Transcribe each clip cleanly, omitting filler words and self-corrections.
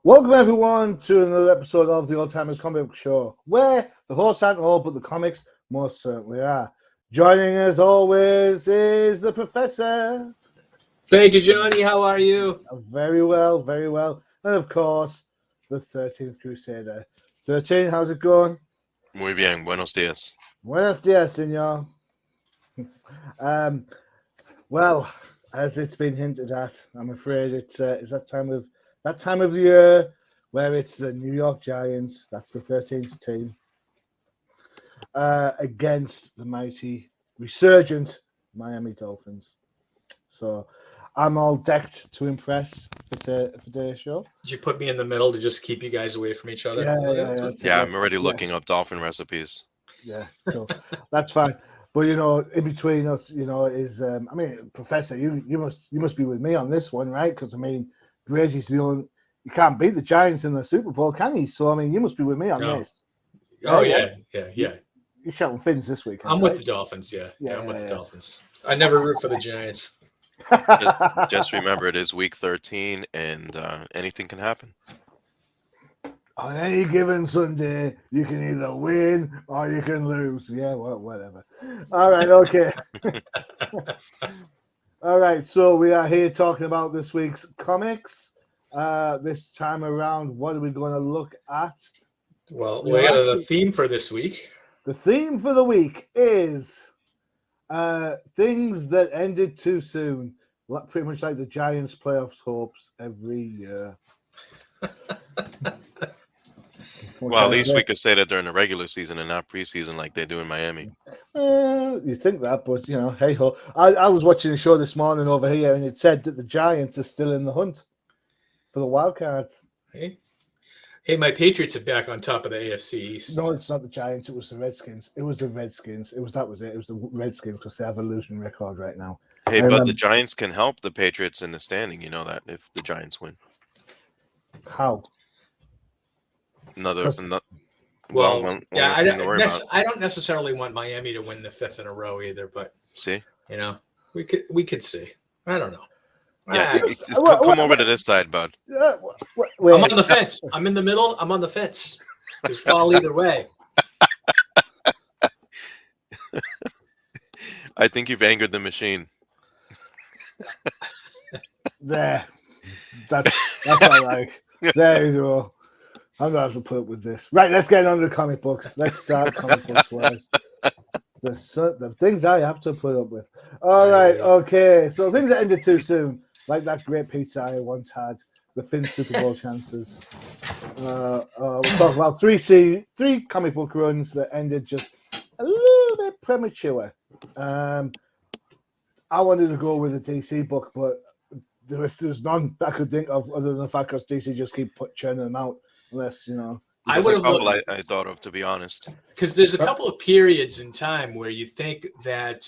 Welcome everyone to another episode of the Old Timers Comic Book Show, where the hosts aren't all, but the comics most certainly are. Joining as always is the Professor. Thank you, Johnny. How are you? Very well, very well. And of course, the 13th Crusader. 13, how's it going? Muy bien, buenos días. Buenos dias, senor. Well, as it's been hinted at, I'm afraid it's that time of the year where it's the New York Giants. That's the 13th team against the mighty, resurgent Miami Dolphins. So I'm all decked to impress for today's show. Did you put me in the middle to just keep you guys away from each other? Yeah, I'm already looking up dolphin recipes. Yeah, cool. That's fine. But in between us, is Professor, you must be with me on this one, right? Because Brady's the only. You can't beat the Giants in the Super Bowl, can you? So you must be with me on this. Oh yeah. You're shouting Finns this week. I'm with the Dolphins. Yeah, I'm with the Dolphins. I never root for the Giants. Just remember, it is week 13, and anything can happen. On any given Sunday, you can either win or you can lose. Yeah, well, whatever. All right, okay. All right, so we are here talking about this week's comics. This time around, what are we going to look at? Well, we got a theme for this week. The theme for the week is things that ended too soon. Pretty much like the Giants' playoffs hopes every year. Well, at least we could say that during the regular season and not preseason like they do in Miami. You think that, but hey ho. I was watching a show this morning over here, and it said that the Giants are still in the hunt for the wild cards. Hey, my Patriots are back on top of the AFC East. No, it's not the Giants. It was the Redskins. It was the Redskins. It was the Redskins because they have a losing record right now. Hey, but the Giants can help the Patriots in the standing. You know that if the Giants win. How? I don't necessarily want Miami to win the fifth in a row either, but we could see. I don't know. Yeah, come over to this side, bud. I'm on the fence. I'm in the middle. I'm on the fence. You fall either way. I think you've angered the machine. There. That's all right. There you go. I'm going to have to put up with this. Right, let's get on to the comic books. Let's start comic books wise. The things I have to put up with. All right, okay. So things that ended too soon, like that great pizza I once had, the Finn Super Bowl chances. We'll talk about three comic book runs that ended just a little bit premature. I wanted to go with a DC book, but there's none I could think of other than the fact that DC just keep churning them out. Unless, I would have looked. I thought of, to be honest, because there's a couple of periods in time where you think that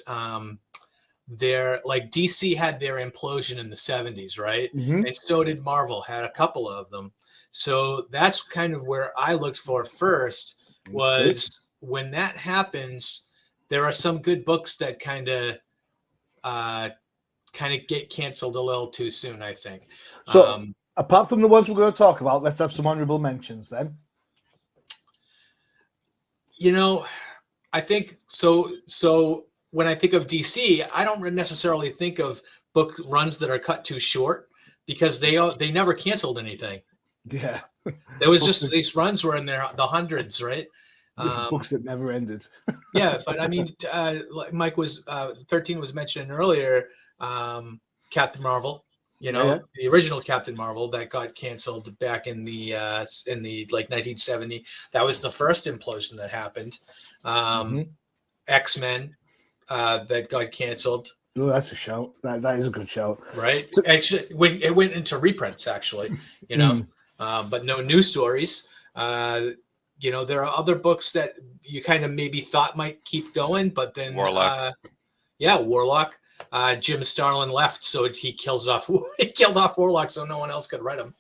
they're like DC had their implosion in the 70s, right? Mm-hmm. And so did Marvel, had a couple of them. So that's kind of where I looked for first was when that happens. There are some good books that kind of get canceled a little too soon, I think. So. Apart from the ones we're going to talk about, let's have some honorable mentions then. I think so. So when I think of DC, I don't necessarily think of book runs that are cut too short because they never canceled anything. Yeah. There was just these runs were in the hundreds, right? Books that never ended. Yeah, but like Mike was 13 was mentioning earlier, Captain Marvel. The original Captain Marvel that got canceled back in the 1970. That was the first implosion that happened. X-Men that got canceled. Oh, that's a shout. That is a good shout. Right. Actually, it went into reprints actually, but no news stories. There are other books that you kind of maybe thought might keep going, but then Warlock. Warlock. Jim Starlin left, so he killed off Warlock, so no one else could write him.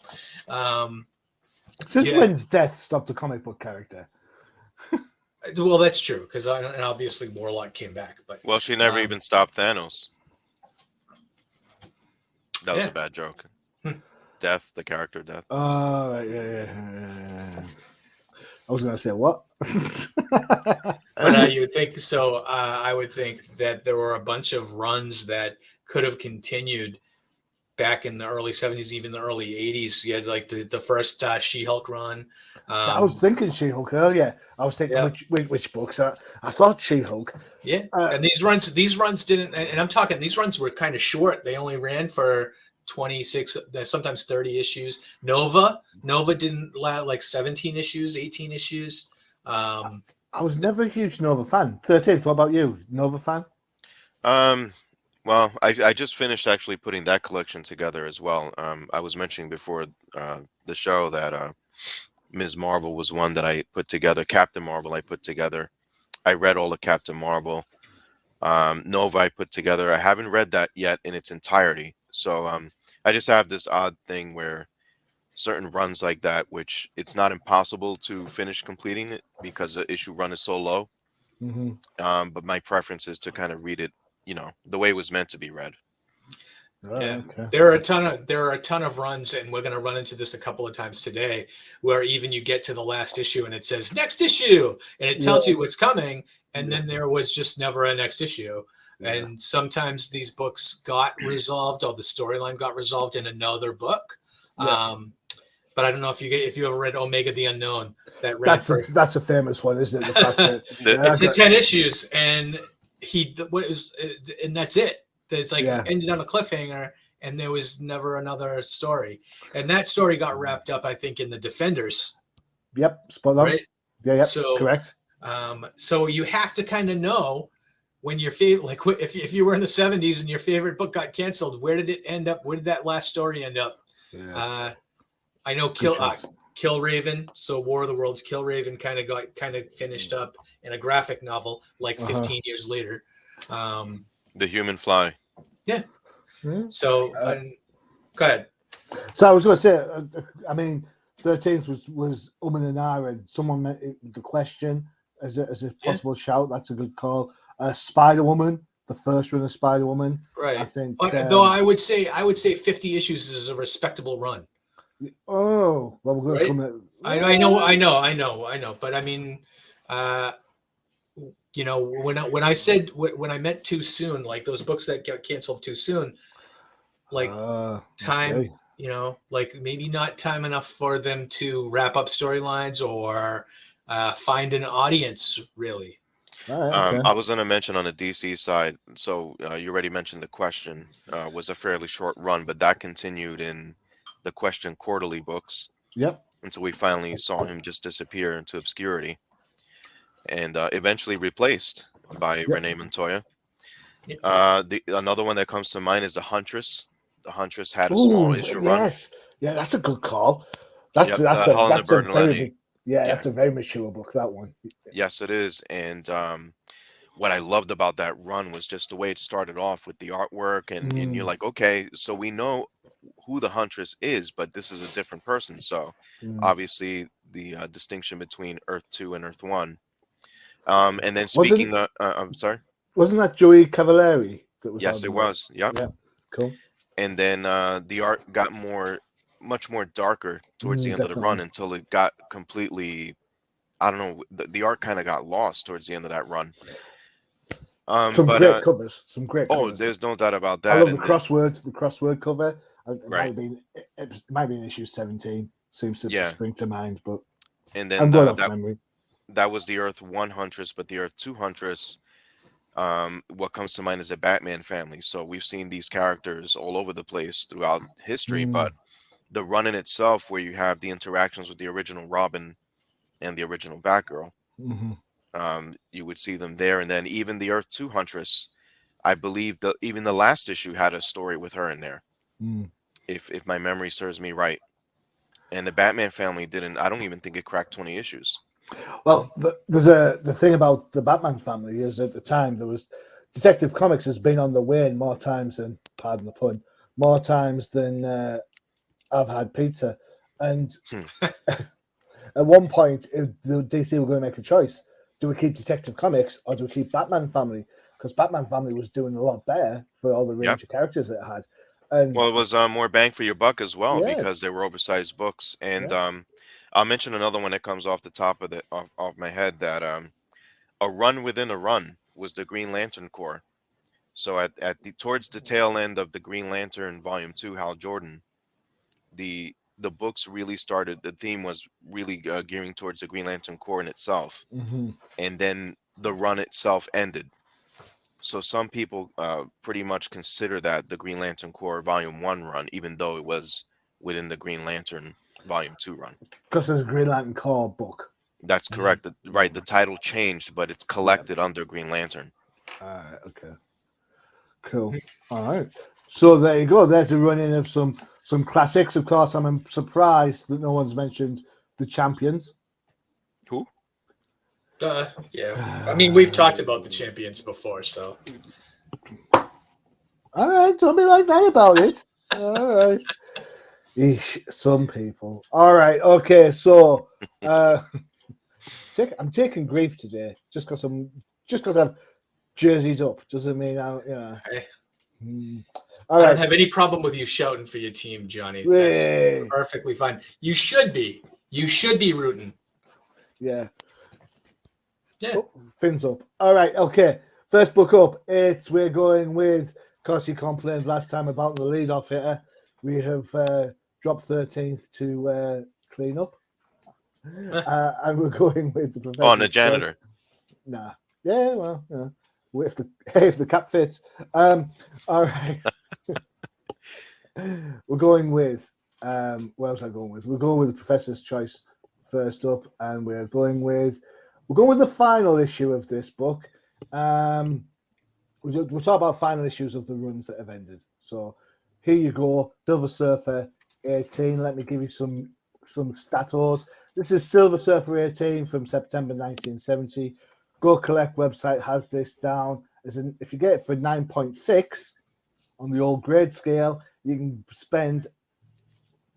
Since when's death stopped a comic book character? Well, that's true because obviously Warlock came back, but she never even stopped Thanos. That was a bad joke. Death, the character Death. Oh, right, yeah. I was going to say what? But you would think so. I would think that there were a bunch of runs that could have continued back in the early 70s, even the early 80s. You had like the first She-Hulk run. I was thinking She-Hulk earlier. I was thinking which books. I thought She-Hulk. Yeah, and these runs didn't. And I'm talking, these runs were kind of short. They only ran for 26, sometimes 30 issues. Nova didn't like 17 issues, 18 issues. I was never a huge Nova fan. 13th, what about you? Nova fan? Well, I just finished actually putting that collection together as well. I was mentioning before the show that Ms. Marvel was one that I put together. Captain Marvel I put together. I read all of Captain Marvel. Nova I put together. I haven't read that yet in its entirety. So I just have this odd thing where certain runs like that, which it's not impossible to finish completing it because the issue run is so low. Mm-hmm. But my preference is to kind of read it, the way it was meant to be read. Yeah, okay. There are a ton of runs, and we're going to run into this a couple of times today, where even you get to the last issue and it says next issue, and it tells you what's coming, and then there was just never a next issue. And sometimes these books got resolved, or the storyline got resolved in another book. But I don't know if you ever read Omega the Unknown. That's a famous one, isn't it? The fact that it's in 10 issues, and and that's it. It's like ended on a cliffhanger, and there was never another story. And that story got wrapped up, I think, in the Defenders. Yep, spot on. Right? Yeah, so, correct. So you have to kind of know when your favorite, like if you were in the 70s and your favorite book got canceled, where did it end up? Where did that last story end up? Yeah. I know Killraven, so War of the Worlds, Killraven kind of finished up in a graphic novel like 15 years later. The Human Fly. Yeah. So, go ahead. So I was going to say, I mean, 13th was and ahhing. Someone made the question as a possible shout. That's a good call. Spider-Woman, the first run of Spider-Woman. Right. I think. Though I would say 50 issues is a respectable run. Oh, well, we're going to come at. I know. But I mean, when I meant too soon, like those books that got canceled too soon, like time, like maybe not time enough for them to wrap up storylines or find an audience, really. Okay. I was going to mention on the DC side, so you already mentioned the Question was a fairly short run, but that continued in the Question quarterly books. Yep. Until we finally saw him just disappear into obscurity, and eventually replaced by Renee Montoya. Another one that comes to mind is the Huntress. The Huntress had a small issue run. Yeah, that's a good call. That's a very mature book. That one. Yes, it is. And what I loved about that run was just the way it started off with the artwork, and you're like, okay, so we know who the Huntress is, but this is a different person. So obviously the distinction between Earth 2 and Earth 1. And then speaking of, I'm sorry. Wasn't that Joey Cavalieri? Yes, it was. Yep. Yeah. Cool. And then the art got much more darker towards the end of the run until it got completely, I don't know, the art kind of got lost towards the end of that run. Some great covers. Oh, there's no doubt about that. I love the crossword cover. It might be in issue 17. Seems to spring to mind, but and then that was the Earth 1 Huntress, but the Earth 2 Huntress, what comes to mind is the Batman family. So we've seen these characters all over the place throughout history, but the run in itself, where you have the interactions with the original Robin and the original Batgirl, you would see them there. And then even the Earth 2 Huntress, I believe even the last issue had a story with her in there, if my memory serves me right. And the Batman family I don't even think it cracked 20 issues. Well, the thing about the Batman family is at the time there was Detective Comics has been on the wane more times than, pardon the pun, more times than I've had pizza. And at one point, the DC were going to make a choice. Do we keep Detective Comics or do we keep Batman family? Because Batman family was doing a lot better for all the range of characters it had. And Well, it was more bang for your buck as well yeah, because they were oversized books. And yeah. I'll mention another one that comes off the top of the off my head that a run within a run was the Green Lantern Corps. So at the towards the tail end of the Green Lantern Volume 2, Hal Jordan, the books really started. The theme was really gearing towards the Green Lantern Corps in itself, Hmm. and then the run itself ended. So some people pretty much consider that the Green Lantern Corps Volume 1 run, even though it was within the Green Lantern Volume 2 run. Because there's a Green Lantern Corps book. That's correct. Right, the title changed, but it's Yeah. collected under Green Lantern. All right. Okay. Cool. All right. So there you go. There's a run-in of some classics. Of course, I'm surprised that no one's mentioned the Champions. Who? Yeah. I mean, we've talked about the Champions before, so. All right. Don't be like that about it. All right. Eesh, some people. All right. Okay. So, I'm taking grief today just because I've jerseyed up. Doesn't mean Hey, All I right. don't have any problem with you shouting for your team, Johnny. That's Yay. perfectly fine. You should be. You should be rooting. Yeah. Yeah. Oh, fins up. All right. Okay. First book up. We're going with. Of course, you complained last time about the lead-off hitter. We have dropped 13th to clean up, and we're going with the professor. Oh, and the janitor. Nah. Yeah. Well. Yeah. If the cap fits. All right. We're going with. What else am I going with? We're going with the Professor's Choice first up, and we're going with the final issue of this book. We'll talk about final issues of the runs that have ended. So here you go, Silver Surfer 18. Let me give you some statos. This is Silver Surfer 18 from September 1970. Go Collect website has this down if you get it for 9.6 on the old grade scale, you can spend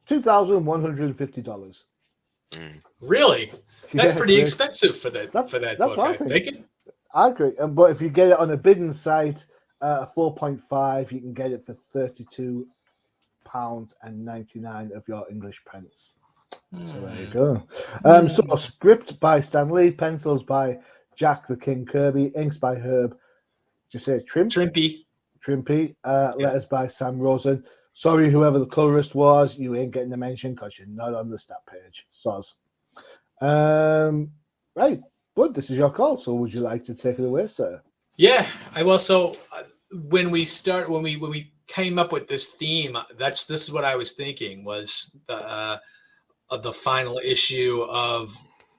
$2,150. Really? That's pretty expensive for that that's book. What I think. I agree. But if you get it on a bidding site, 4.5, you can get it for £32.99 of your English pence. So there you go. So script by Stan Lee, pencils by Jack the King Kirby, inks by Herb. Did you say Trimpy? Letters by Sam Rosen. Sorry, whoever the colorist was, you ain't getting a mention because you're not on the stat page. Soz. Right, Bud, this is your call. So, would you like to take it away, sir? Yeah, I will. So, when we came up with this theme, this is what I was thinking was the final issue of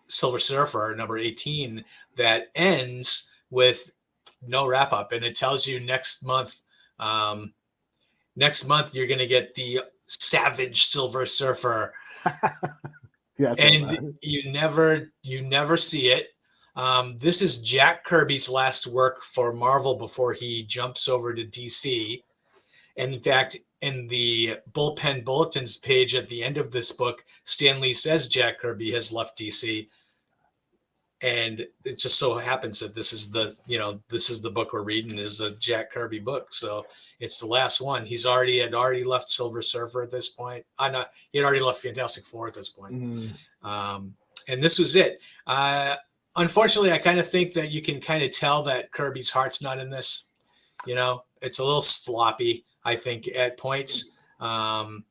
Silver Surfer number 18 that ends with no wrap up, and it tells you next month you're going to get the Savage Silver Surfer. Yeah, and you never see it. This is Jack Kirby's last work for Marvel before he jumps over to DC. And in fact, in the bullpen bulletins page at the end of this book, Stan Lee says Jack Kirby has left DC. And it just so happens that this is the book we're reading is a Jack Kirby book. So it's the last one. He had already left Silver Surfer at this point. He had already left Fantastic Four at this point. And this was it. Unfortunately, I kind of think that you can kind of tell that Kirby's heart's not in this. It's a little sloppy, I think, at points. And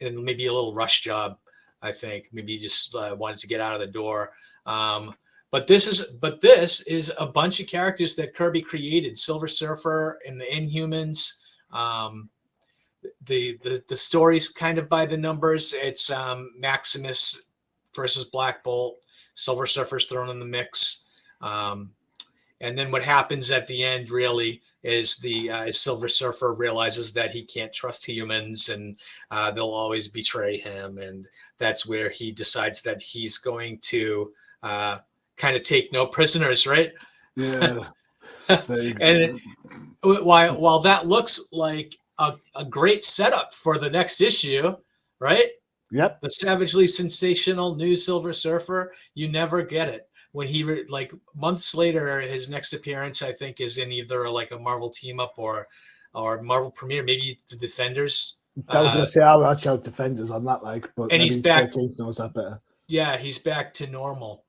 maybe a little rush job, I think. Maybe he just wanted to get out of the door. But this is a bunch of characters that Kirby created. Silver Surfer and the Inhumans. The story's kind of by the numbers. It's Maximus versus Black Bolt. Silver Surfer's thrown in the mix. And then what happens at the end really is Silver Surfer realizes that he can't trust humans and they'll always betray him. And that's where he decides that he's going to kind of take no prisoners, right? Yeah. And while that looks like a great setup for the next issue, right? Yep. The savagely sensational new Silver Surfer, you never get it. When he months later, his next appearance, I think, is in either like a Marvel team up or or Marvel Premiere, maybe the Defenders. I was gonna say I'll watch out Defenders on that, like, but And maybe he's back. 13th knows that better. Yeah, he's back to normal.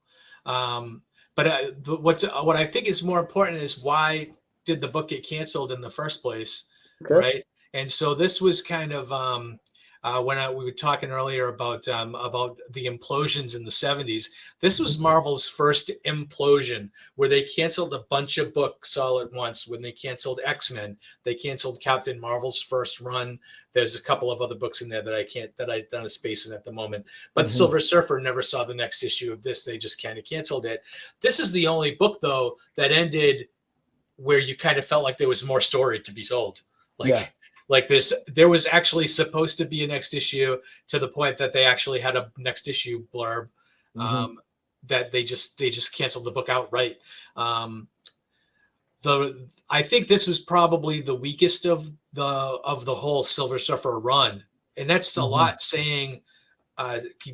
But what I think is more important is why did the book get canceled in the first place, right? And so this was kind of we were talking earlier about the implosions in the 70s. This was Marvel's first implosion, where they canceled a bunch of books all at once. When they canceled X-Men, they canceled Captain Marvel's first run. There's a couple of other books in there that I don't have space in at the moment. But Silver Surfer never saw the next issue of this. They just kind of canceled it. This is the only book, though, that ended where you kind of felt like there was more story to be told. Like there was actually supposed to be a next issue, to the point that they actually had a next issue blurb that they just canceled the book outright. I think this was probably the weakest of the whole Silver Surfer run, and that's a lot saying,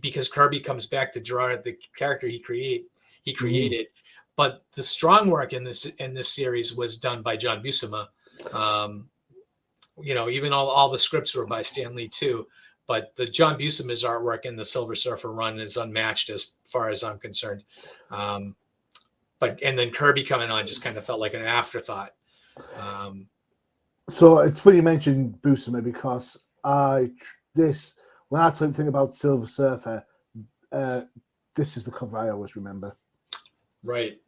because Kirby comes back to draw the character he created. But the strong work in this series was done by John Buscema. Even all the scripts were by Stan Lee too. But the John Buscema's artwork in the Silver Surfer run is unmatched as far as I'm concerned. And then Kirby coming on just kind of felt like an afterthought. So it's funny you mentioned Buscema, because when I think about Silver Surfer, this is the cover I always remember. Right.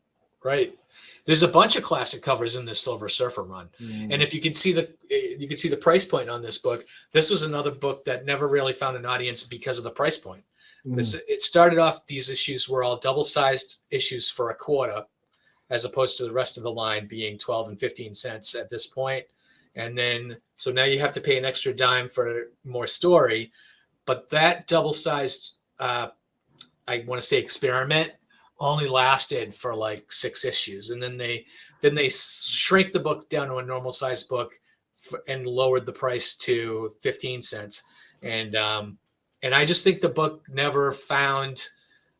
There's a bunch of classic covers in this Silver Surfer run, and if you can see the price point on this book, this was another book that never really found an audience because of the price point. It started off, these issues were all double-sized issues for $0.25, as opposed to the rest of the line being 12 and 15 cents at this point. And then, so now you have to pay an extra dime for more story. But that double-sized, I want to say, experiment only lasted for like 6 issues. And then they shrink the book down to a normal size book and lowered the price to 15 cents. And I just think the book never found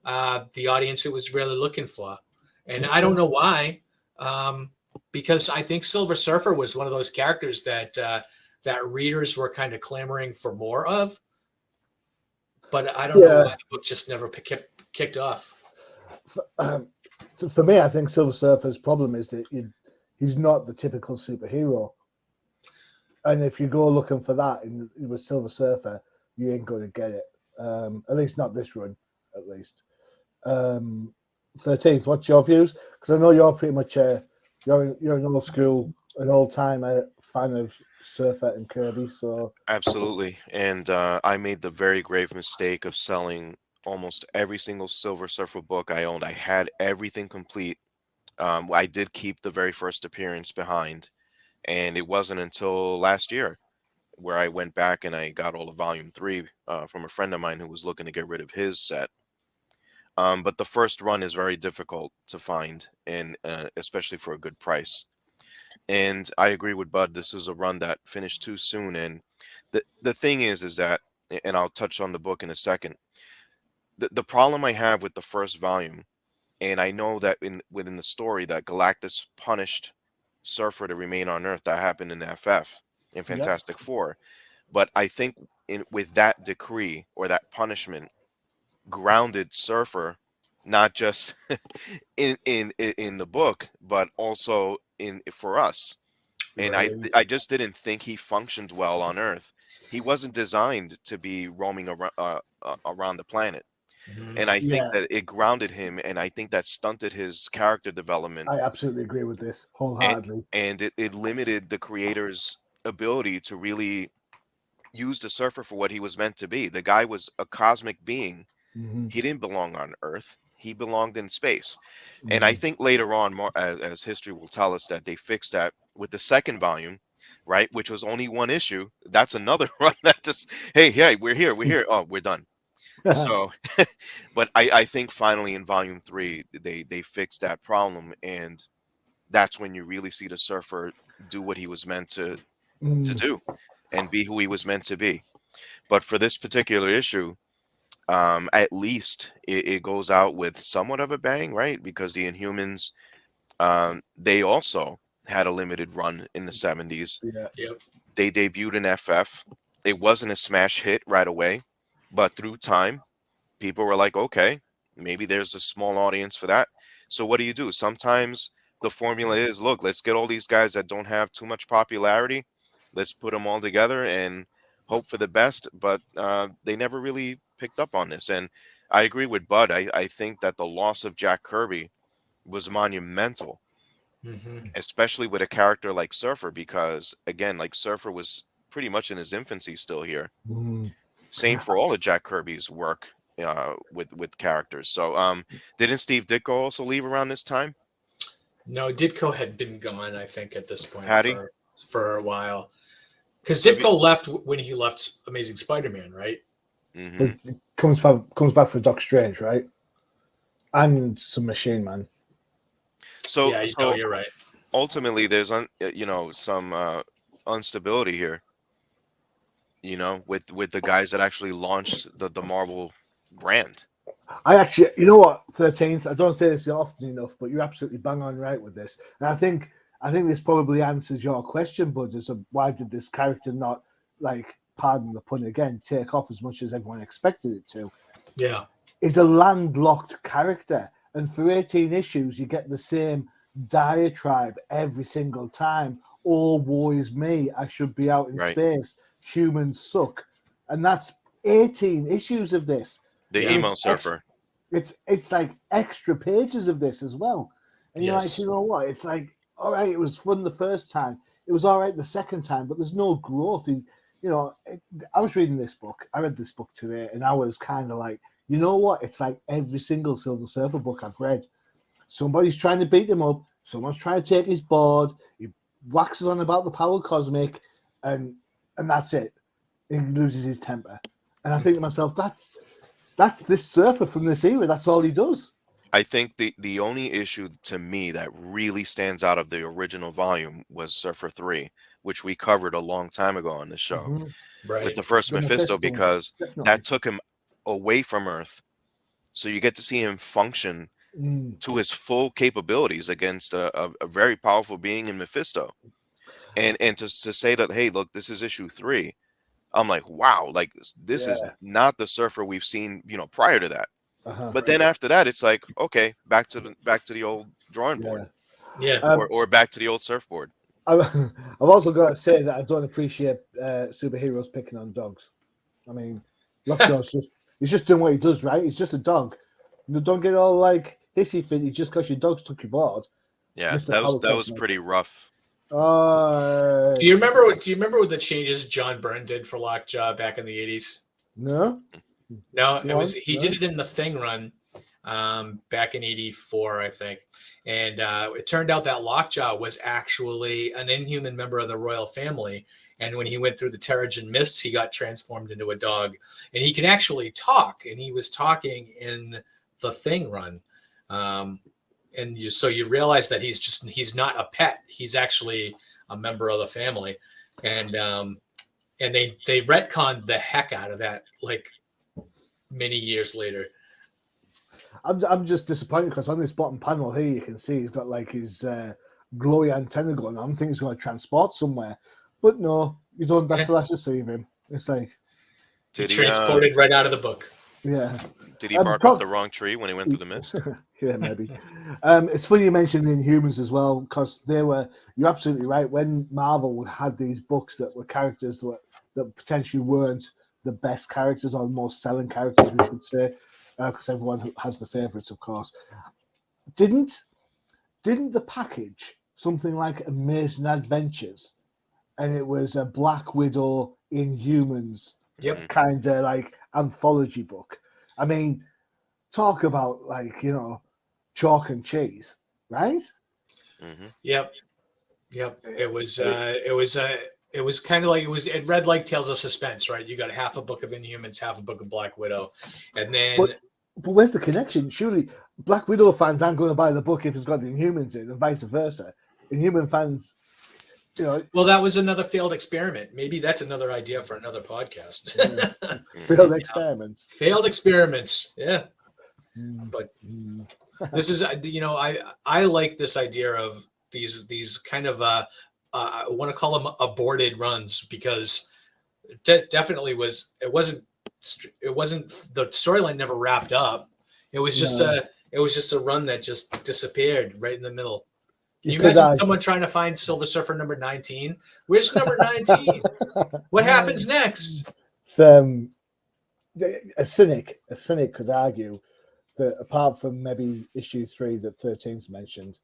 the audience it was really looking for. And I don't know why, because I think Silver Surfer was one of those characters that readers were kind of clamoring for more of. But I don't know why the book just never kicked off. For me, I think Silver Surfer's problem is that he's not the typical superhero. And if you go looking for that with Silver Surfer, you ain't going to get it. At least not this run, at least. 13th, what's your views? Because I know you're pretty much you're an old school, an old time fan of Surfer and Kirby. So absolutely, and I made the very grave mistake of selling almost every single Silver Surfer book I owned. I had everything complete. I did keep the very first appearance behind, and it wasn't until last year where I went back and I got all of Volume 3 from a friend of mine who was looking to get rid of his set. But the first run is very difficult to find, and especially for a good price. And I agree with Bud. This is a run that finished too soon. And the thing is that, and I'll touch on the book in a second. The problem I have with the first volume, and I know that within the story that Galactus punished Surfer to remain on Earth. That happened in FF in Fantastic Four. But I think with that decree or that punishment, grounded Surfer, not just in the book, but also for us. And I just didn't think he functioned well on Earth. He wasn't designed to be roaming around the planet. And I think that it grounded him, and I think that stunted his character development. I absolutely agree with this wholeheartedly. And it limited the creator's ability to really use the Surfer for what he was meant to be. The guy was a cosmic being. He didn't belong on Earth. He belonged in space. And I think later on, more as history will tell us, that they fixed that with the second volume, right? Which was only one issue. That's another run that just, hey, we're here. Oh, we're done. So, but I think finally in Volume 3, they fixed that problem. And that's when you really see the Surfer do what he was meant to do and be who he was meant to be. But for this particular issue, at least it goes out with somewhat of a bang, right? Because the Inhumans, they also had a limited run in the 70s. Yeah. Yep. They debuted in FF. It wasn't a smash hit right away, but through time, people were like, okay, maybe there's a small audience for that. So what do? Sometimes the formula is, look, let's get all these guys that don't have too much popularity. Let's put them all together and hope for the best. But they never really picked up on this. And I agree with Bud. I think that the loss of Jack Kirby was monumental, Mm-hmm. especially with a character like Surfer, because again, like Surfer was pretty much in his infancy still here. Mm. Same for all of Jack Kirby's work with characters. So didn't Steve Ditko also leave around this time? No, Ditko had been gone, I think, at this point Patty? for a while. Because So Ditko left when he left Amazing Spider-Man, right? mm-hmm. It comes back for Doc Strange, right? And some Machine Man. So yeah, so you're right. ultimately, there's some instability here. With the guys that actually launched the Marvel brand. I actually, you know what, 13th, I don't say this often enough, but you're absolutely bang on right with this. And I think this probably answers your question, Bud, as to why did this character not, like, pardon the pun again, take off as much as everyone expected it to? Yeah. It's a landlocked character. And for 18 issues, you get the same diatribe every single time. Oh, woe is me. I should be out in space. Humans suck. And that's 18 issues of this. The emo surfer. It's like extra pages of this as well. And you're like, you know what? It's like, all right, it was fun the first time. It was all right the second time, but there's no growth. I was reading this book. I read this book today, and I was kind of like, you know what? It's like every single Silver Surfer book I've read. Somebody's trying to beat him up. Someone's trying to take his board. He waxes on about the power cosmic, and that's it. He loses his temper. And I think to myself, that's this Surfer from this era. That's all he does. I think the only issue to me that really stands out of the original volume was Surfer 3, which we covered a long time ago on the show. Mm-hmm. Right. With the first Mephisto, because that took him away from Earth. So you get to see him function to his full capabilities against a very powerful being in Mephisto. And to say that, hey, look, this is issue 3. I'm like, wow, like this is not the Surfer we've seen, prior to that. But then after that, it's like, okay, back to the old drawing board. Yeah. Or back to the old surfboard. I've also got to say that I don't appreciate superheroes picking on dogs. I mean, Lockjaw's he's just doing what he does, right? He's just a dog. Don't get all like hissy fitty just because your dog's took your board. Yeah, that was pretty rough. Do you remember the changes John Byrne did for Lockjaw back in the 80s? No, he did it in the Thing run back in 84, I think. And it turned out that Lockjaw was actually an inhuman member of the royal family. And when he went through the Terrigen Mists, he got transformed into a dog. And he can actually talk. And he was talking in the Thing run. So you realize that he's not a pet. He's actually a member of the family. And they retconned the heck out of that, like, many years later. I'm just disappointed because on this bottom panel here you can see he's got like his glowy antenna going on. I'm thinking he's going to transport somewhere, but no, you don't. That's the last you see of him. It's like he transported right out of the book. Yeah. Did he bark up the wrong tree when he went through the mist? Yeah, maybe. It's funny you mentioned Inhumans as well, because you're absolutely right. When Marvel had these books that were characters that potentially weren't the best characters or the most selling characters, we should say, because everyone has the favorites, of course. Didn't the package something like Amazing Adventures, and it was a Black Widow Inhumans kind of like anthology book? I mean, talk about like, chalk and cheese, right? Mm-hmm. Yep. It was kind of like it read like Tales of Suspense, right? You got half a book of Inhumans, half a book of Black Widow, and then. But where's the connection? Surely Black Widow fans aren't going to buy the book if it's got the Inhumans in, and vice versa. Inhuman fans, Well, that was another failed experiment. Maybe that's another idea for another podcast. Failed experiments. Failed experiments. Yeah. But this is, I like this idea of these kind of I want to call them aborted runs, because definitely it wasn't the storyline never wrapped up. It was just a run that just disappeared right in the middle. Can you imagine someone trying to find Silver Surfer number 19? Where's number 19? What happens next? A cynic could argue that apart from maybe issue 3 that 13's mentioned,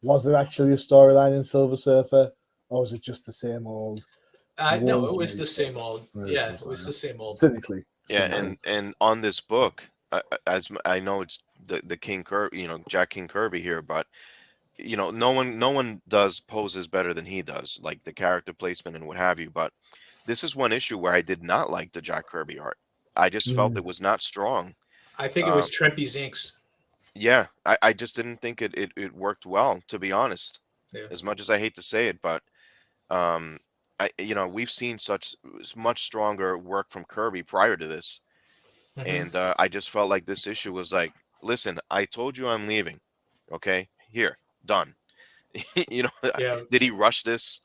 was there actually a storyline in Silver Surfer, or was it just the same old? No, it was the same old. Yeah, it was the same old. Cynically. Yeah, and on this book, as I know it's the King Kirby, Jack King Kirby here, but no one does poses better than he does, like the character placement and what have you. But this is one issue where I did not like the Jack Kirby art. I just felt it was not strong. I think it was Trempy's inks. Yeah, I just didn't think it worked well, to be honest. Yeah. As much as I hate to say it, but we've seen such much stronger work from Kirby prior to this, and I just felt like this issue was like, listen, I told you I'm leaving, okay, here, done. Yeah. Did he rush this?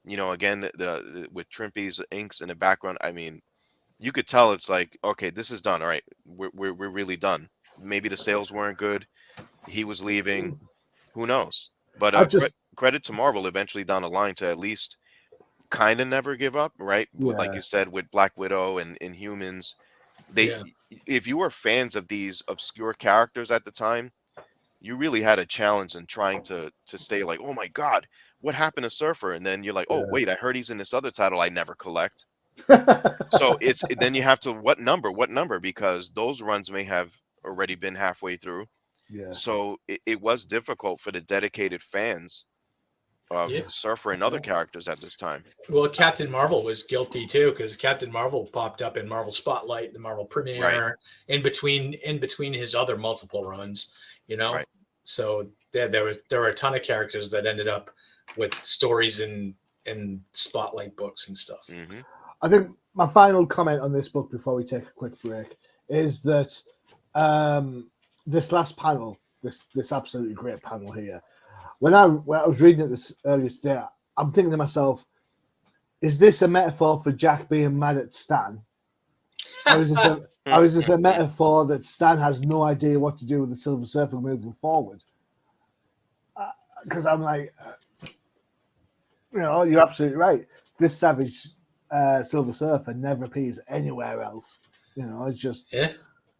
Again, the with Trimpy's inks in the background, I mean, you could tell it's like, okay, this is done. All right, we're really done. Maybe the sales weren't good. He was leaving. Who knows? But credit to Marvel eventually down the line to at least kind of never give up, right? Yeah. Like you said, with Black Widow and Inhumans, if you were fans of these obscure characters at the time, you really had a challenge in trying to stay like, oh my God, what happened to Surfer? And then you're like, oh wait, I heard he's in this other title I never collect. So then you have to what number, because those runs may have already been halfway through. Yeah. So it was difficult for the dedicated fans of Surfer and other characters at this time. Well, Captain Marvel was guilty too, because Captain Marvel popped up in Marvel Spotlight, the Marvel Premiere, in between his other multiple runs. Right. So there were a ton of characters that ended up with stories in Spotlight books and stuff. Mm-hmm. I think my final comment on this book before we take a quick break is that this last panel, this absolutely great panel here, when I was reading it this earlier today, I'm thinking to myself, is this a metaphor for Jack being mad at Stan? Or is this a metaphor that Stan has no idea what to do with the Silver Surfer moving forward? Because I'm like, you're absolutely right. This savage Silver Surfer never appears anywhere else. It's just, he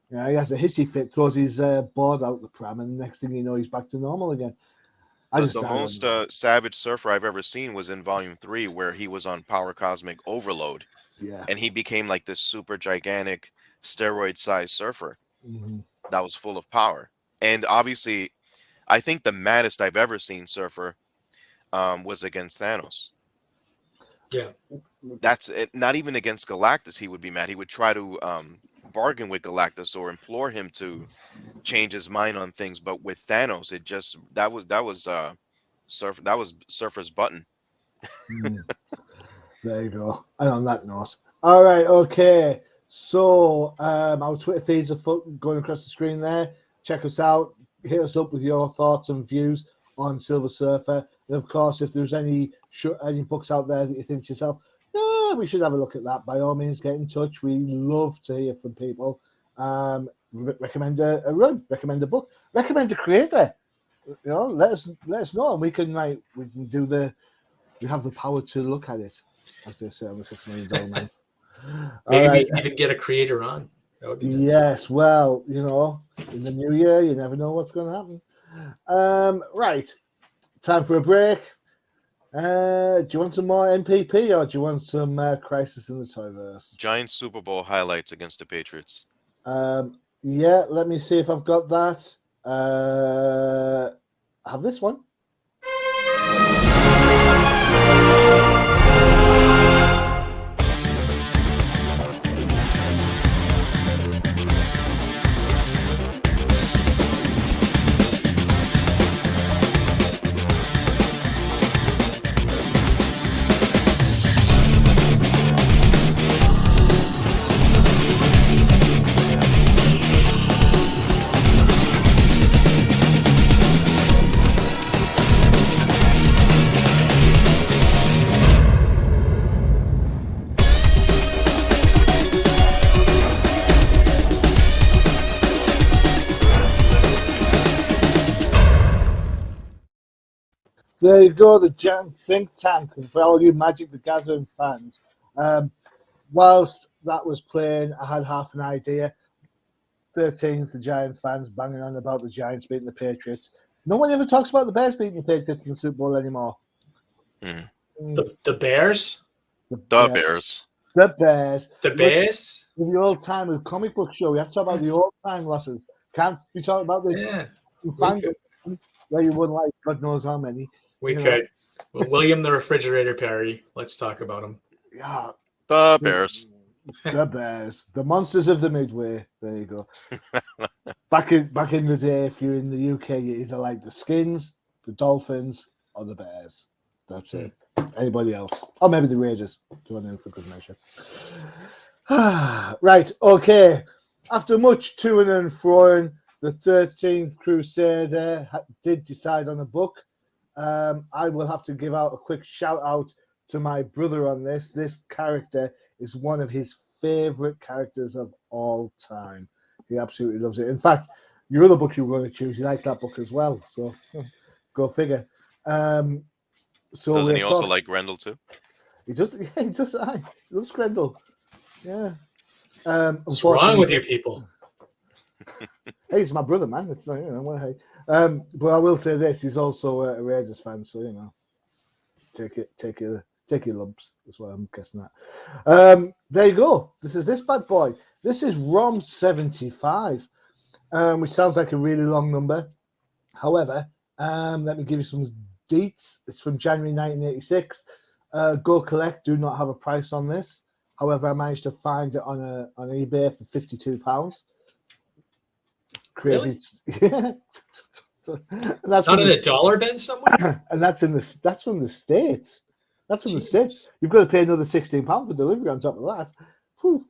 has a hissy fit, throws his board out the pram, and the next thing you know, he's back to normal again. The most savage Surfer I've ever seen was in Volume 3, where he was on Power Cosmic Overload. Yeah. And he became like this super gigantic steroid-sized surfer that was full of power. And obviously, I think the maddest I've ever seen Surfer was against Thanos. Yeah. That's it. Not even against Galactus he would be mad. He would try to bargain with Galactus or implore him to change his mind on things. But with Thanos, it just that was Surfer's button. There you go. And on that note, all right, okay. So our Twitter feeds are going across the screen there. Check us out. Hit us up with your thoughts and views on Silver Surfer. And of course, if there's any books out there that you think to yourself, we should have a look at that, by all means, get in touch. We love to hear from people. Recommend a run, recommend a book, recommend a creator. Let us know, and we can do we have the power to look at it, as they say on the $6 Million Man. Maybe we can even get a creator on. That would be nice. Yes, well, in the new year, you never know what's going to happen. Right, time for a break. Do you want some more NPP, or do you want some Crisis in the Toyverse? Giant Super Bowl highlights against the Patriots. Yeah, let me see if I've got that. I have this one. There you go, the Giant Think Tank, and for all you Magic the Gathering fans. Whilst that was playing, I had half an idea. 13th, the Giants fans banging on about the Giants beating the Patriots. No one ever talks about the Bears beating the Patriots in the Super Bowl anymore. Mm. The Bears? The Bears. The Bears. The Bears? In the old time of comic book show, we have to talk about the old time losses. Can't we talk about the fans where you won like God knows how many? We could. Well, William the Refrigerator Perry. Let's talk about him. Yeah. The Bears. The Bears. The monsters of the Midway. There you go. Back in the day, if you're in the UK, you either like the Skins, the Dolphins, or the Bears. That's it. Anybody else? Or maybe the Raiders. Doing in for good measure. Right, okay. After much toing and froing, the 13th Crusader did decide on a book. I will have to give out a quick shout out to my brother on this. This character is one of his favorite characters of all time. He absolutely loves it. In fact, your other book you were going to choose, you like that book as well. So go figure. So doesn't he also like Grendel too? He does. Yeah, he does. He loves Grendel. Yeah. What's wrong with you people? Hey, he's my brother, man. It's hey. But I will say this: he's also a Raiders fan, so take your lumps. That's what I'm guessing that. There you go. This is this bad boy. This is ROM 75, which sounds like a really long number. However, let me give you some deets. It's from January 1986. Go collect. Do not have a price on this. However, I managed to find it on eBay for £52. Crazy, really? Yeah. That's not in a dollar bin somewhere. And that's from the States. That's from the States. You've got to pay another £16 for delivery on top of that. Whew.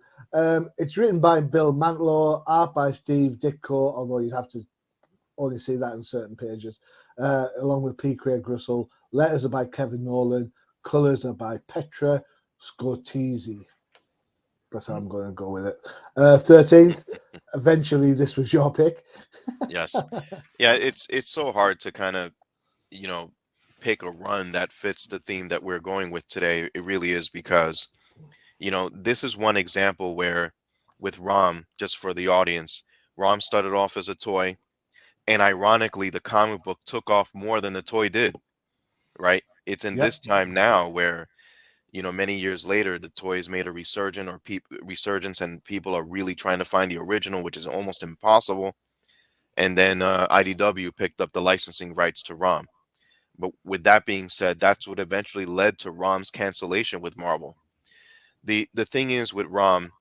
It's written by Bill Mantlo, art by Steve Ditko, although you'd have to only see that in certain pages, along with P. Craig Russell. Letters are by Kevin Nolan. Colors are by Petra Scortese. That's how I'm going to go with it. 13th. Eventually, this was your pick. Yes. Yeah, it's so hard to kind of, pick a run that fits the theme that we're going with today. It really is because, this is one example where with ROM, just for the audience, ROM started off as a toy. And ironically, the comic book took off more than the toy did, right? It's in this time now where, many years later, the toys made a resurgence and people are really trying to find the original, which is almost impossible. And then IDW picked up the licensing rights to ROM. But with that being said, that's what eventually led to ROM's cancellation with Marvel. The thing is with ROM,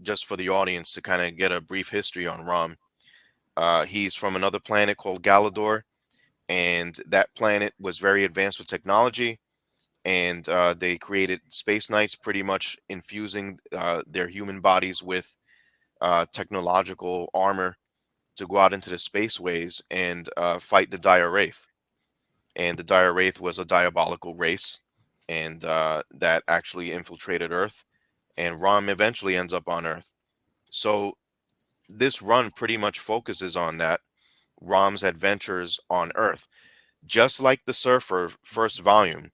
just for the audience to kind of get a brief history on ROM, he's from another planet called Galador, and that planet was very advanced with technology, and they created space knights, pretty much infusing their human bodies with technological armor to go out into the spaceways and fight the Dire Wraith. And the Dire Wraith was a diabolical race, and that actually infiltrated Earth, and ROM eventually ends up on Earth. So this run pretty much focuses on that, ROM's adventures on Earth. Just like the Surfer first volume,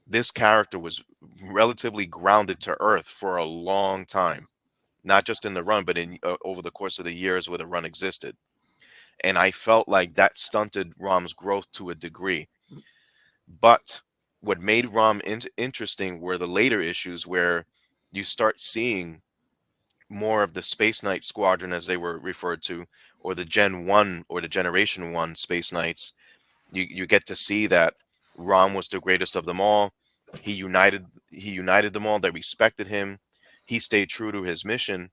this character was relatively grounded to Earth for a long time, not just in the run, but in over the course of the years where the run existed. And I felt like that stunted ROM's growth to a degree. But what made ROM interesting were the later issues where you start seeing more of the Space Knight Squadron, as they were referred to, or the Gen 1 or the Generation 1 Space Knights. You get to see that ROM was the greatest of them all. He united them all. They respected him. He stayed true to his mission.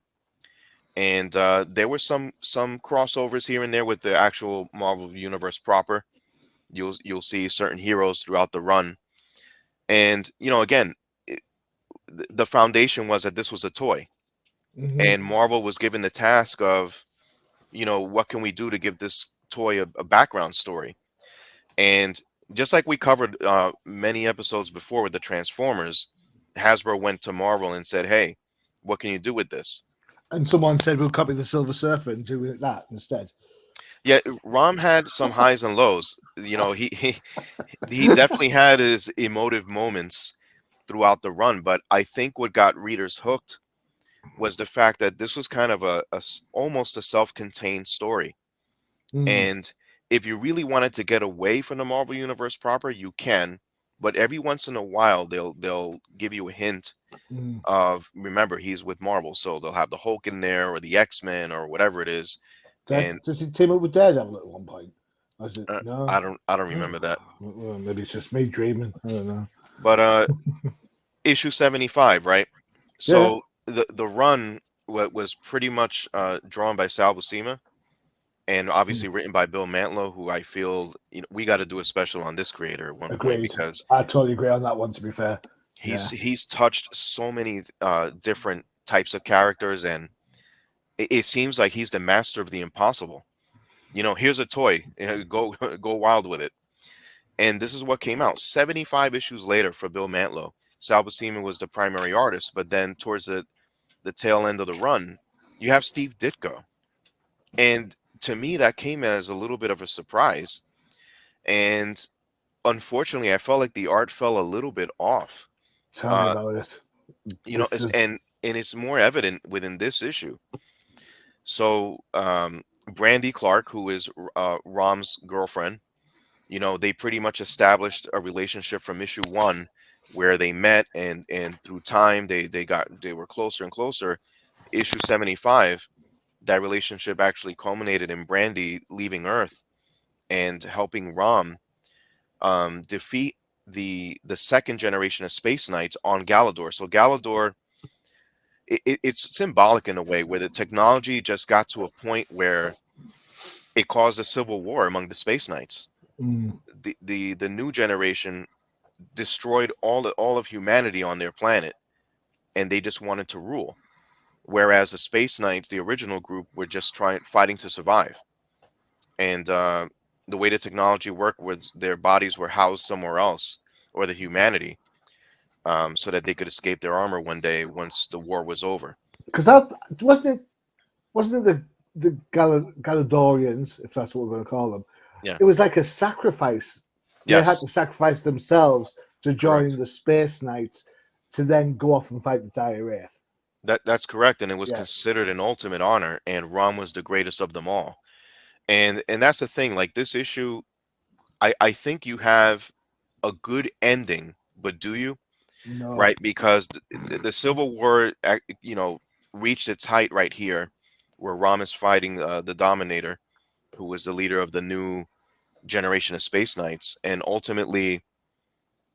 And there were some crossovers here and there with the actual Marvel Universe proper. You'll see certain heroes throughout the run. And, again, the foundation was that this was a toy. Mm-hmm. And Marvel was given the task of, what can we do to give this toy a background story? And just like we covered many episodes before with the Transformers, Hasbro went to Marvel and said, hey, what can you do with this? And someone said, we'll copy the Silver Surfer and do that instead. Yeah, Rom had some highs and lows. You know, he definitely had his emotive moments throughout the run, but I think what got readers hooked was the fact that this was kind of almost a self-contained story. Mm, And if you really wanted to get away from the Marvel Universe proper, you can, but every once in a while they'll give you a hint mm. of, remember, he's with Marvel, so they'll have the Hulk in there or the X-Men or whatever it is. And Does he team up with Daredevil at one point? Or is it no? I don't remember that. Well, maybe it's just me dreaming. I don't know. But issue 75, right? Yeah, So the run was pretty much drawn by Sal Buscema and mm, obviously written by Bill Mantlo, who I feel, we got to do a special on this creator at one point agreed. because I totally agree on that one. To be fair, yeah. he's touched so many different types of characters, and it seems like he's the master of the impossible. Here's a toy, go go wild with it. And this is what came out 75 issues later for Bill Mantlo. Sal Buscema was the primary artist, but then towards the tail end of the run, you have Steve Ditko. And to me, that came as a little bit of a surprise. And unfortunately, I felt like the art fell a little bit off. Tell me Uh, about it. This just and it's more evident within this issue. So, Brandy Clark, who is Rom's girlfriend, they pretty much established a relationship from issue one, where they met, and through time they were closer and closer. Issue 75, that relationship actually culminated in Brandy leaving Earth and helping Rom defeat the second generation of Space Knights on Galador. So Galador, it's symbolic in a way where the technology just got to a point where it caused a civil war among the Space Knights. mm, The new generation destroyed all of humanity on their planet, and they just wanted to rule. Whereas the Space Knights, the original group, were just fighting to survive. And the way the technology worked was their bodies were housed somewhere else, or the humanity, so that they could escape their armor one day once the war was over. because that wasn't it the Galadorians, if that's what we're going to call them. Yeah. It was like a sacrifice. They had Yes. to sacrifice themselves to join Correct. the Space Knights to then go off and fight the Dire Wraith. That's correct, and it was Yeah. considered an ultimate honor, and Rom was the greatest of them all. And that's the thing. Like this issue, I think you have a good ending, but do you? No. Right? Because the Civil War, reached its height right here, where Rom is fighting the Dominator, who was the leader of the new generation of Space Knights, and ultimately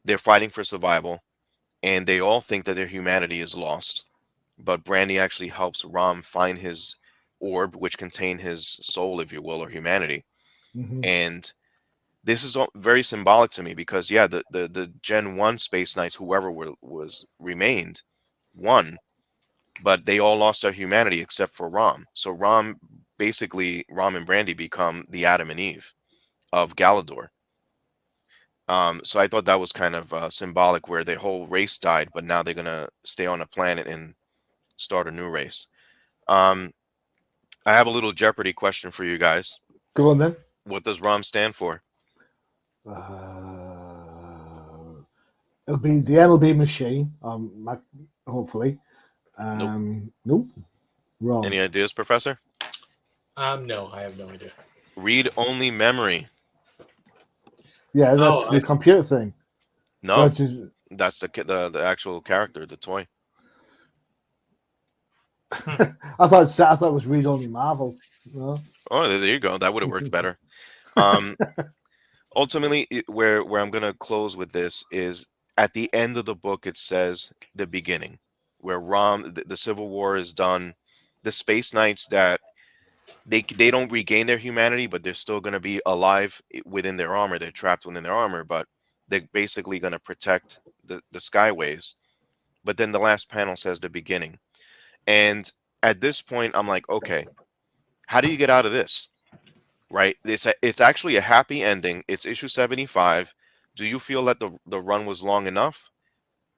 they're fighting for survival, and they all think that their humanity is lost. But Brandy actually helps Rom find his orb, which contained his soul, if you will, or humanity. Hmm. And this is all very symbolic to me because, yeah, the Gen 1 Space Knights, whoever was remained, won, but they all lost their humanity except for Rom. So Rom and Brandy become the Adam and Eve of Galador. So I thought that was kind of symbolic, where their whole race died, but now they're gonna stay on a planet and start a new race. Um, I have a little Jeopardy question for you guys. Go on then. What does ROM stand for? It'll be the MLB machine. Hopefully. Nope. Nope. Wrong. Any ideas, Professor? No, I have no idea. Read only memory. Yeah, Oh, that's the computer thing. No, Which is, that's the actual character, the toy. I thought it was read only Marvel. No? Oh, there you go. That would have worked better. Um, Ultimately, where I'm gonna close with this is at the end of the book. It says the beginning, where the Civil War is done. The Space Knights, that they don't regain their humanity, but they're still gonna be alive within their armor. They're trapped within their armor, but they're basically gonna protect the Skyways. But then the last panel says the beginning, and at this point, I'm like, okay, how do you get out of this? Right? It's actually a happy ending. It's issue 75. Do you feel that the run was long enough,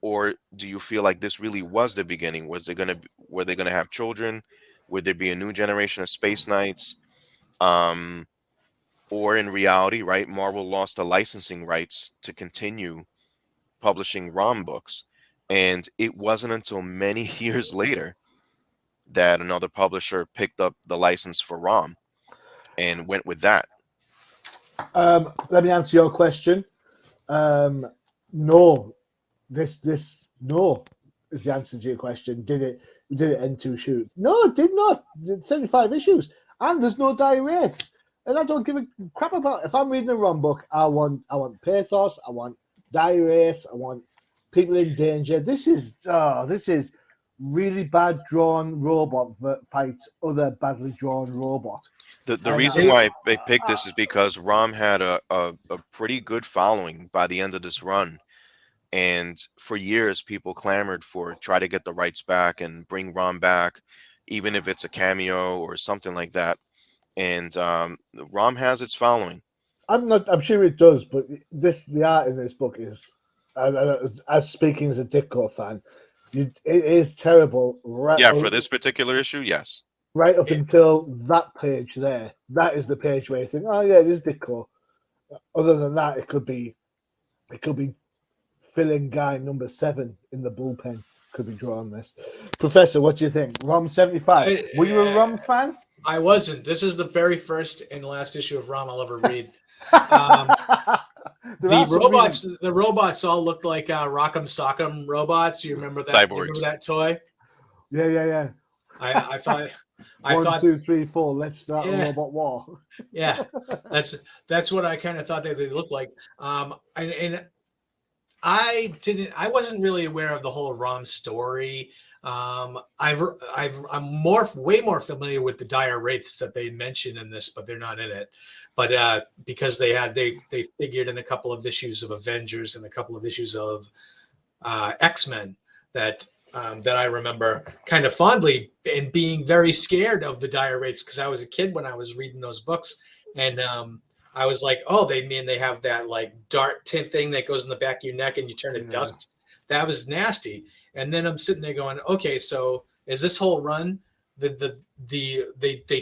or do you feel like this really was the beginning? Were they gonna have children? Would there be a new generation of Space Knights? Um, or in reality, right, Marvel lost the licensing rights to continue publishing ROM books. And it wasn't until many years later that another publisher picked up the license for ROM and went with that. Let me answer your question. No, no is the answer to your question. Did it end two shoots? No, it did not. 75 issues, and there's no dire wraiths. And I don't give a crap about it. If I'm reading a ROM book, I want pathos, I want dire wraiths, I want people in danger. This is really bad drawn robot that fights other badly drawn robot. The reason why I picked this is because ROM had a pretty good following by the end of this run. And for years, people clamored for try to get the rights back and bring ROM back, even if it's a cameo or something like that. And ROM has its following. I'm sure it does, but the art in this book is, as speaking as a Ditko fan, it is terrible. Right? Yeah, for this particular issue, yes. Right up until that page there, that is the page where you think, oh yeah, it is Ditko. Other than that, it could be filling guy number 7 in the bullpen could be drawing this. Professor, what do you think? ROM 75. Were you a ROM fan? I wasn't. This is the very first and last issue of ROM I'll ever read. The robots all looked like Rock'em Sock'em robots. You remember that? Cyborgs. You remember that toy? Yeah. I thought. 1, 2, 3, 4. Let's start a robot war. Yeah, that's what I kind of thought they looked like. And I wasn't really aware of the whole ROM story. I'm way more familiar with the dire wraiths that they mention in this, but they're not in it. But because they figured in a couple of issues of Avengers and a couple of issues of X-Men that I remember kind of fondly and being very scared of the dire wraiths because I was a kid when I was reading those books, and I was like, oh, they have that like dart tint thing that goes in the back of your neck and you turn to dust. That was nasty. And then I'm sitting there going, okay, so is this whole run they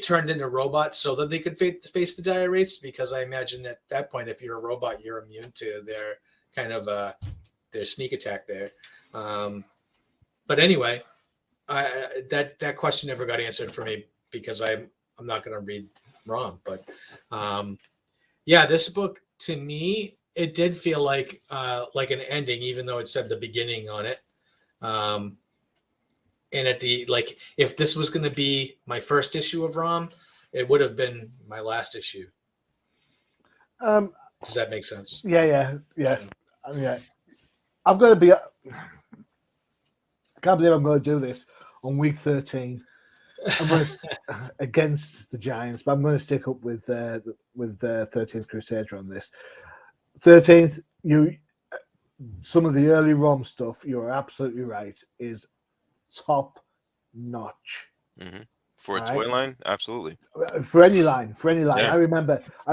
turned into robots so that they could face the dire wraiths? Because I imagine at that point, if you're a robot, you're immune to their kind of their sneak attack there. But anyway, that question never got answered for me because I'm not going to read ROM. But yeah, this book to me, it did feel like an ending, even though it said the beginning on it. And at the if this was going to be my first issue of ROM, it would have been my last issue. Does that make sense? Yeah. I mean, I've got to be. I can't believe I'm going to do this on week 13. I'm going to, against the Giants, but I'm going to stick up with the 13th Crusader on this. 13th, some of the early ROM stuff, you're absolutely right, is top notch. Mm-hmm. For a toy line, absolutely. For any line. Yeah. I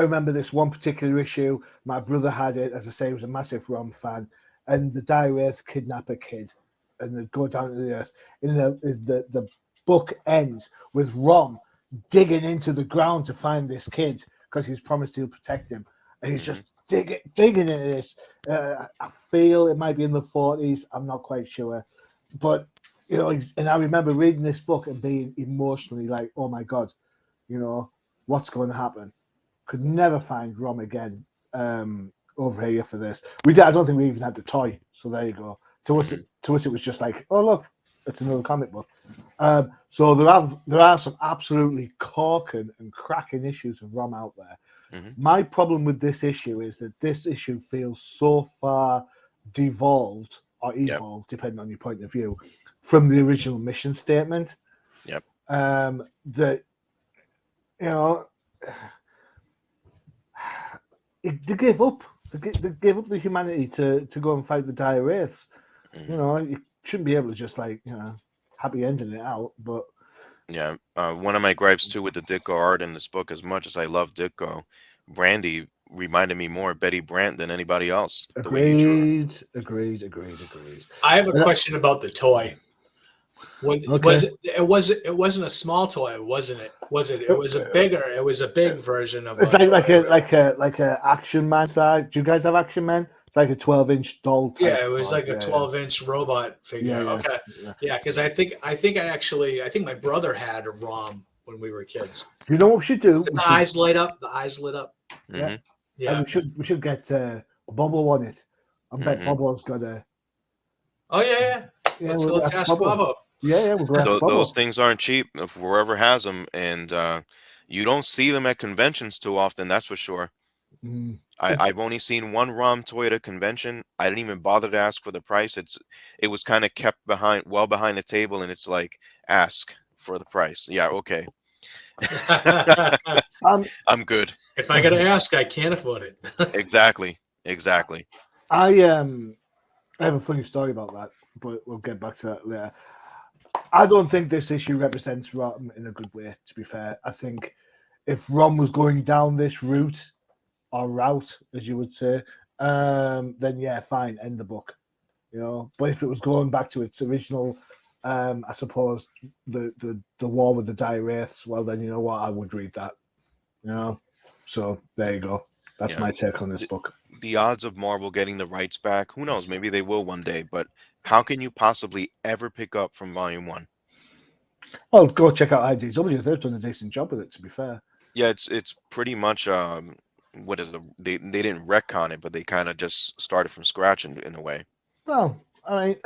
remember this one particular issue. My brother had it. As I say, he was a massive ROM fan, and the dire wraiths kidnap a kid, and they go down to the earth. The book ends with ROM digging into the ground to find this kid because he's promised he'll protect him, and he's just digging into this. I feel it might be in the 40s. I'm not quite sure, but and I remember reading this book and being emotionally like, "Oh my god, what's going to happen?" Could never find ROM again over here for this. I don't think we even had the toy. So there you go. To us, it was just like, "Oh look, it's another comic book." So there are some absolutely corking and cracking issues of ROM out there. Mm-hmm. My problem with this issue is that this issue feels so far devolved or evolved, depending on your point of view, from the original mission statement. Yep. That they gave up. They gave up the humanity to go and fight the dire wraiths. Mm-hmm. You shouldn't be able to just happy ending it out, but yeah. One of my gripes too with the Ditko art in this book, as much as I love Ditko, Brandy reminded me more of Betty Brant than anybody else. Agreed. I have a question about the toy. It wasn't a small toy, wasn't it? Was it? It was a bigger. It was a big version of. It's like a Action Man size. Do you guys have Action Man? It's like a 12-inch doll. Yeah, it was like a 12-inch robot figure. Yeah. Okay, yeah, because I think my brother had a ROM when we were kids. You know what we should do? The eyes lit up. Yeah, yeah. And we should get Bobo on it. I bet Bobo's got a. Oh yeah. Let's ask Bobo. Yeah, we'll go ask Bobo. Those things aren't cheap. If whoever has them, and you don't see them at conventions too often. That's for sure. I've only seen one ROM toy at a convention. I didn't even bother to ask for the price. It was kind of kept behind the table, and it's like, ask for the price. Yeah, okay. I'm good. If I gotta ask, I can't afford it. Exactly. I have a funny story about that, but we'll get back to that later. I don't think this issue represents ROM in a good way, to be fair. I think if ROM was going down this route, as you would say, then yeah, fine, end the book. But if it was going back to its original, I suppose the war with the dire wraiths, well then you know what, I would read that. So there you go. That's my take on this book. The odds of Marvel getting the rights back, who knows? Maybe they will one day. But how can you possibly ever pick up from Volume 1? Well, go check out IDW. They've done a decent job with it, to be fair. Yeah, it's pretty much what is it? They didn't retcon it, but they kind of just started from scratch in a way. Well, I mean,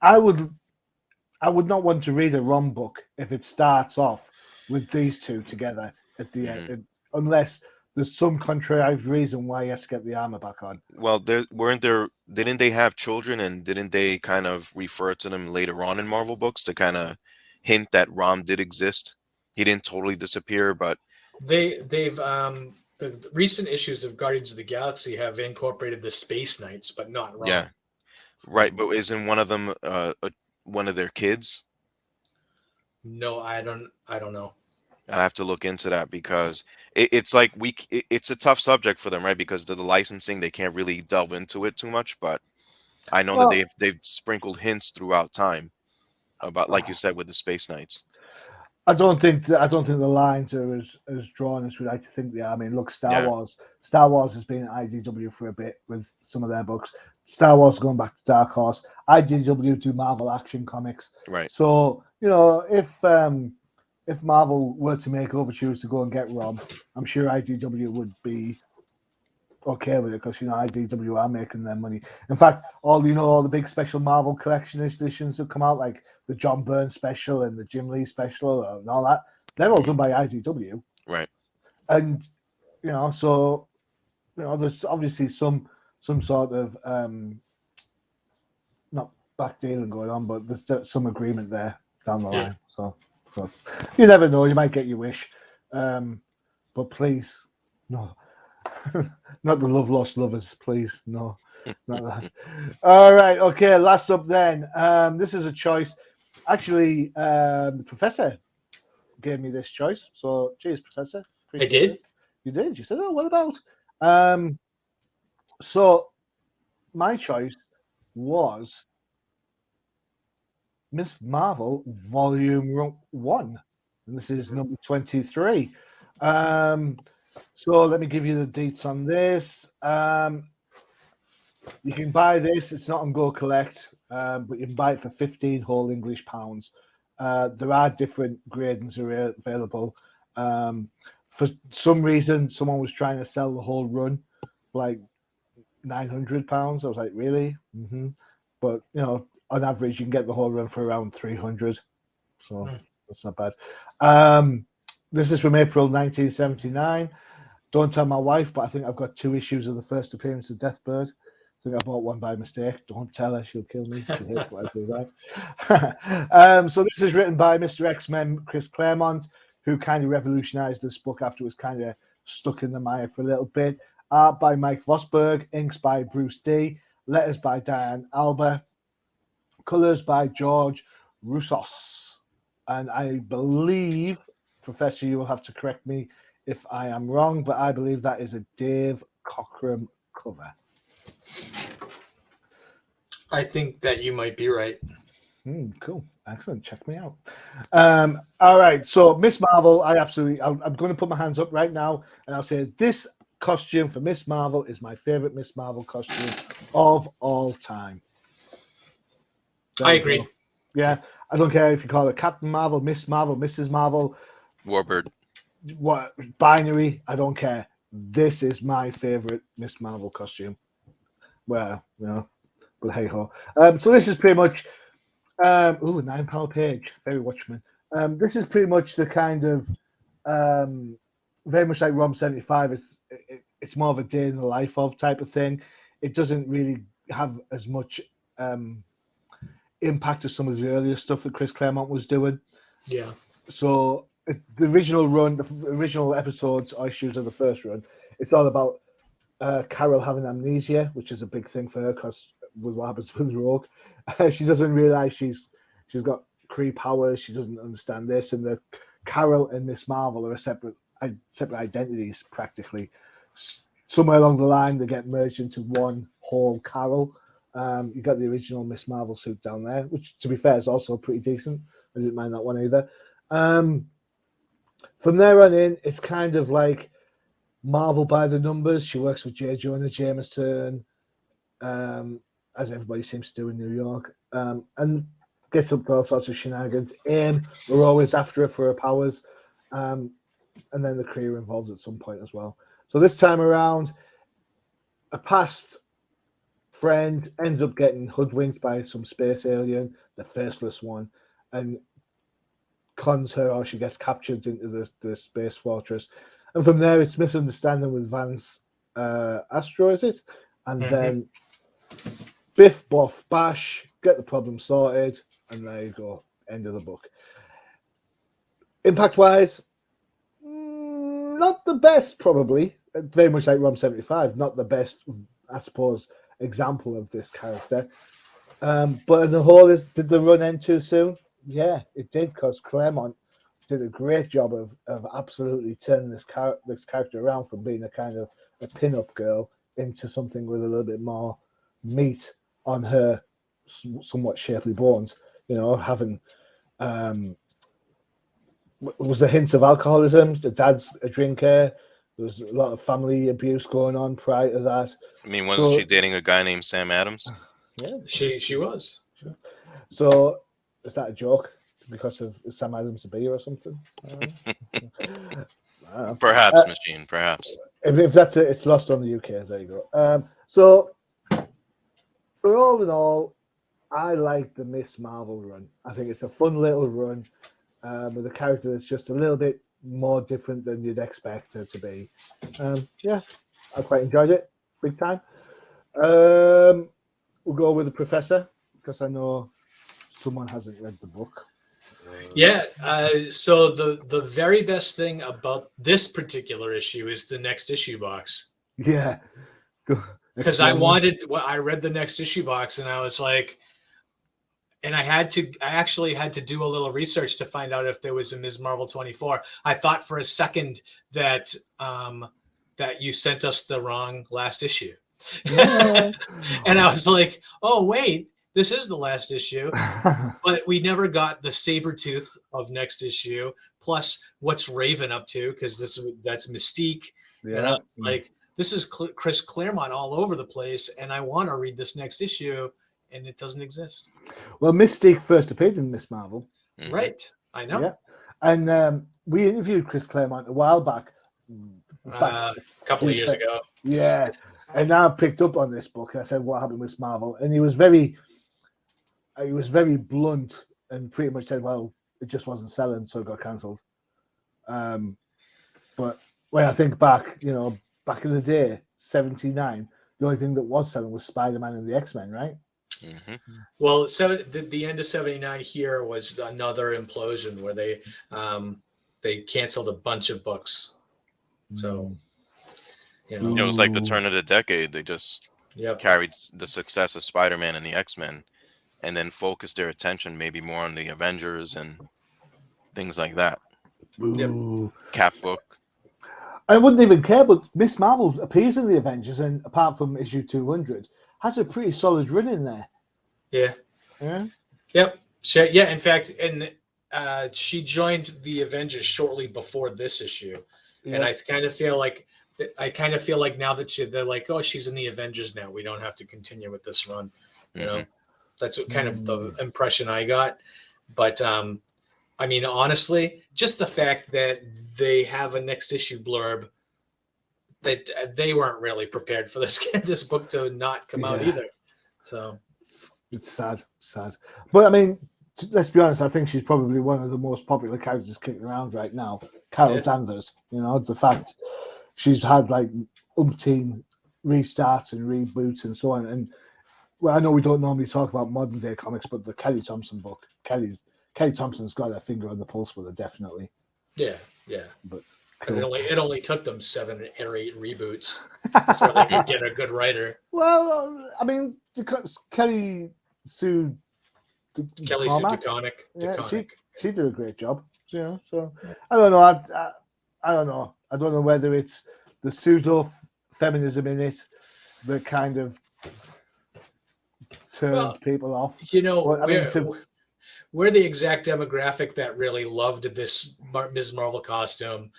I would not want to read a ROM book if it starts off with these two together at the end, unless there's some contrived reason why he has to get the armor back on. Well, didn't they have children, and didn't they kind of refer to them later on in Marvel books to kind of hint that ROM did exist? He didn't totally disappear, but they've the recent issues of Guardians of the Galaxy have incorporated the Space Knights, but not ROM. Yeah, right. But isn't one of them one of their kids? No, I don't know. I have to look into that because it's like it's a tough subject for them, right? Because of the licensing, they can't really delve into it too much. But I know that they've sprinkled hints throughout time about, like you said, with the Space Knights. I don't think the lines are as drawn as we like to think they are. I mean, look, Star Wars has been at IDW for a bit with some of their books. Star Wars going back to Dark Horse. IDW do Marvel Action Comics. Right. So, if Marvel were to make overtures to go and get ROM, I'm sure IDW would be okay with it because IDW are making their money. In fact, all the big special Marvel collection editions that come out, like the John Byrne special and the Jim Lee special and all that, they're all done by IDW. Right. And so there's obviously some sort of not back dealing going on, but there's some agreement there down the line. So you never know, you might get your wish. But please, no. Not the Love Lost Lovers, please. No, not that. All right, okay, last up then. This is a choice. Actually, the professor gave me this choice. So, cheers, Professor. I did? You did? You said, oh, what about? So, my choice was Miss Marvel Volume 1. And this is number 23. So let me give you the deets on this. You can buy this. It's not on Go Collect, but you can buy it for 15 whole English pounds. There are different gradings available. For some reason, someone was trying to sell the whole run like £900. I was like, really? Mm-hmm. But, on average, you can get the whole run for around 300. So that's not bad. This is from April 1979. Don't tell my wife, but I think I've got 2 issues of the first appearance of Deathbird. I think I bought one by mistake. Don't tell her; she'll kill me. She hates what I do that. So this is written by Mr. X-Men Chris Claremont, who kind of revolutionized this book after it was kind of stuck in the mire for a little bit. Art by Mike Vosberg, inks by Bruce D, letters by Diane Alba, colors by George Roussos, and I believe, Professor, you will have to correct me if I am wrong, but I believe that is a Dave Cockrum cover. I think that you might be right. Cool. Excellent. Check me out. All right. So Miss Marvel, I'm going to put my hands up right now and I'll say this costume for Miss Marvel is my favorite Miss Marvel costume of all time. I agree. Yeah. I don't care if you call it Captain Marvel, Miss Marvel, Mrs. Marvel, Warbird, what binary, I don't care. This is my favorite Miss Marvel costume. Well, but hey ho. So this is pretty much £9 page, very Watchmen. This is pretty much the kind of very much like ROM 75. It's more of a day in the life of type of thing. It doesn't really have as much impact as some of the earlier stuff that Chris Claremont was doing. Yeah. So the original run, the original episodes or issues of the first run, it's all about Carol having amnesia, which is a big thing for her because with what happens with Rogue, she doesn't realize she's got Kree powers. She doesn't understand this, and the Carol and Miss Marvel are separate identities practically. Somewhere along the line, they get merged into one whole Carol. You got the original Miss Marvel suit down there, which, to be fair, is also pretty decent. I didn't mind that one either. From there on in, it's kind of like Marvel by the numbers. She works with J. Jonah Jameson, as everybody seems to do in New York, and gets up to all sorts of shenanigans. We're always after her for her powers, and then the Kree are involved at some point as well. So this time around, a past friend ends up getting hoodwinked by some space alien, the faceless one, and cons her, or she gets captured into the space fortress. And from there, it's misunderstanding with Vance Astro, is it? And then biff, boff, bash, get the problem sorted, and there you go. End of the book. Impact-wise, not the best, probably. Very much like ROM 75, not the best, I suppose, example of this character. But in the whole, did the run end too soon? Yeah, it did, because Claremont did a great job of absolutely turning this character around from being a kind of a pin-up girl into something with a little bit more meat on her somewhat shapely bones. Having was the hints of alcoholism. The dad's a drinker. There was a lot of family abuse going on prior to that. I mean, wasn't she dating a guy named Sam Adams? Yeah, she was. So is that a joke because of Sam Adams a beer or something? Perhaps, Machine. Perhaps. If that's it, it's lost on the UK. There you go. So for all in all, I like the Miss Marvel run. I think it's a fun little run with a character that's just a little bit more different than you'd expect her to be. Yeah, I quite enjoyed it. Big time. We'll go with the Professor because I know someone hasn't read the book. Yeah. So the very best thing about this particular issue is the next issue box. Yeah. Because I read the next issue box and I was like, and I actually had to do a little research to find out if there was a Ms. Marvel 24. I thought for a second that that you sent us the wrong last issue. Yeah. And I was like, oh, wait, this is the last issue. But we never got the Sabretooth of next issue, plus what's Raven up to, because that's Mystique. Yeah. And I'm like, this is Chris Claremont all over the place, and I want to read this next issue, and it doesn't exist. Well, Mystique first appeared in Miss Marvel. Right. I know. Yeah. And we interviewed Chris Claremont a while back. A couple of years ago. Yeah. And now I picked up on this book. I said, what happened with Marvel? And he was very blunt and pretty much said, well, it just wasn't selling, so it got cancelled. But when I think back, back in the day, 79, the only thing that was selling was Spider-Man and the X-Men, right? Mm-hmm. Well, the end of 79 here was another implosion where they canceled a bunch of books. So, it was like the turn of the decade. They just carried the success of Spider-Man and the X-Men and then focused their attention maybe more on the Avengers and things like that. Ooh. Cap book. I wouldn't even care, but Miss Marvel appears in the Avengers, and apart from issue 200, has a pretty solid run in there. Yeah. Yeah. Yep. Yeah. In fact, and she joined the Avengers shortly before this issue, and I kind of feel like now that they're like, oh, she's in the Avengers now. We don't have to continue with this run. You know, that's what kind of the impression I got. But I mean, honestly, just the fact that they have a next issue blurb that they weren't really prepared for this book to not come out either. So it's sad. But I mean, let's be honest. I think she's probably one of the most popular characters kicking around right now. Carol Danvers. You know, the fact she's had like umpteen restarts and reboots and so on. And well, I know we don't normally talk about modern day comics, but the Kelly Thompson book, Kelly Thompson's got her finger on the pulse with her, definitely. Yeah. But cool. It only took them 7 or 8 reboots before they could get a good writer. Well, I mean, Kelly Sue DeConnick. She did a great job. You know, so I don't know. I don't know. I don't know whether it's the pseudo feminism in it that kind of turned people off. You know, we're the exact demographic that really loved this Ms. Marvel costume.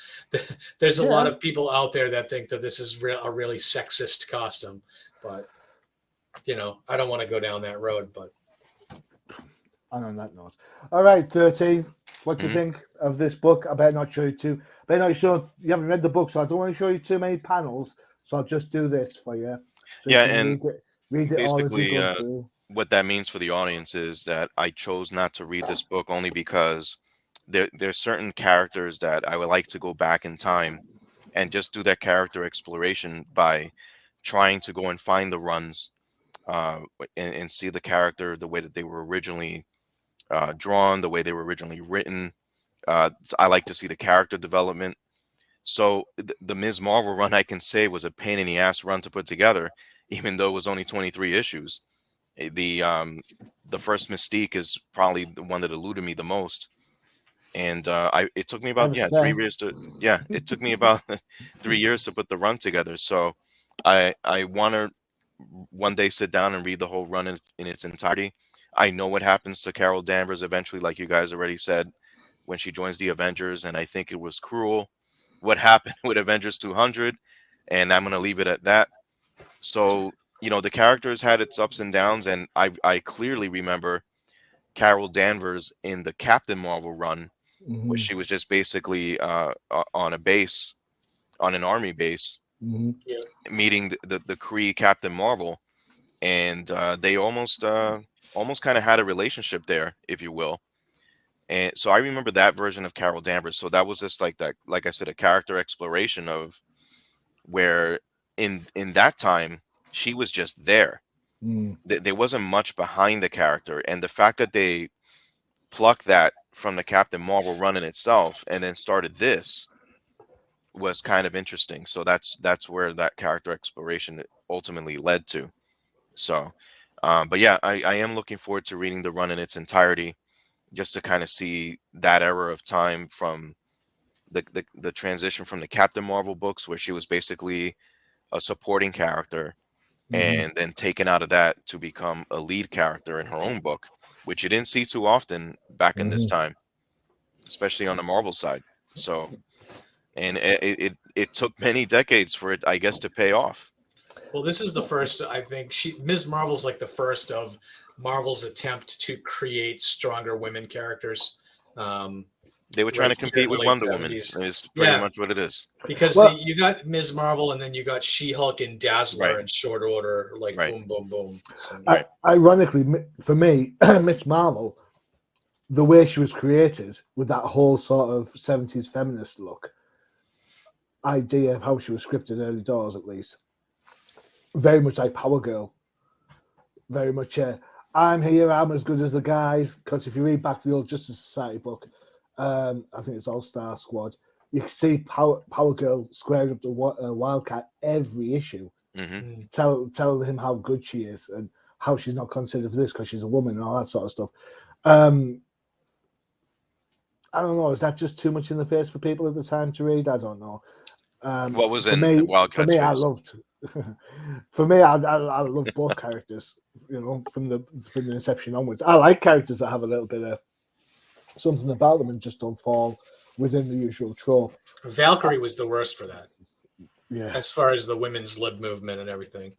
There's a lot of people out there that think that this is a really sexist costume, but you know, I don't want to go down that road. But on that note, all right, 13. What do you think of this book? I better not show you too. You haven't read the book, so I don't want to show you too many panels. So I'll just do this for you. So yeah, you and read it all as we basically, go through. What that means for the audience is that I chose not to read this book only because there's certain characters that I would like to go back in time and just do that character exploration by trying to go and find the runs and see the character the way that they were originally drawn, the way they were originally written. I like to see the character development. So the Ms. Marvel run, I can say, was a pain in the ass run to put together, even though it was only 23 issues. The first Mystique is probably the one that eluded me the most, and it took me about 3 years to it took me about 3 years to put the run together. So I want to one day sit down and read the whole run in its entirety. I know what happens to Carol Danvers eventually, like you guys already said, when she joins the Avengers, and I think it was cruel what happened with Avengers 200, and I'm going to leave it at that. So, you know, the characters had its ups and downs, and I clearly remember Carol Danvers in the Captain Marvel run, where she was just basically on a base, on an army base, meeting the Kree Captain Marvel, and they almost kind of had a relationship there, if you will. And so I remember that version of Carol Danvers. So that was just like that, like I said, a character exploration of where in that time she was just there. There wasn't much behind the character, and the fact that they plucked that from the Captain Marvel run in itself and then started this was kind of interesting. So that's where that character exploration ultimately led to. So, but yeah, I am looking forward to reading the run in its entirety, just to kind of see that era of time from the transition from the Captain Marvel books, where she was basically a supporting character, and then taken out of that to become a lead character in her own book, which you didn't see too often back in this time, especially on the Marvel side. So, and it took many decades for it, I guess, to pay off. Well, this is the first. I think Ms. Marvel's like the first of Marvel's attempt to create stronger women characters. They were trying to compete with Wonder Woman. Is pretty much what it is. Because you got Ms. Marvel, and then you got She-Hulk and Dazzler in short order, like boom, boom, boom. So, ironically, for me, Miss Marvel, the way she was created with that whole sort of 70s feminist look, idea of how she was scripted early doors, at least, very much like Power Girl. Very much, I'm here, I'm as good as the guys. Because if you read back the old Justice Society book, I think it's All Star Squad, you can see Power Girl squaring up to Wildcat every issue. Tell him how good she is and how she's not considered for this because she's a woman and all that sort of stuff. I don't know. Is that just too much in the face for people at the time to read? I don't know. What was in Wildcat's face? I loved. For me, I love both characters. from the inception onwards. I like characters that have a little bit of something about them and just don't fall within the usual trope. Valkyrie was the worst for that. Yeah. As far as the women's lib movement and everything.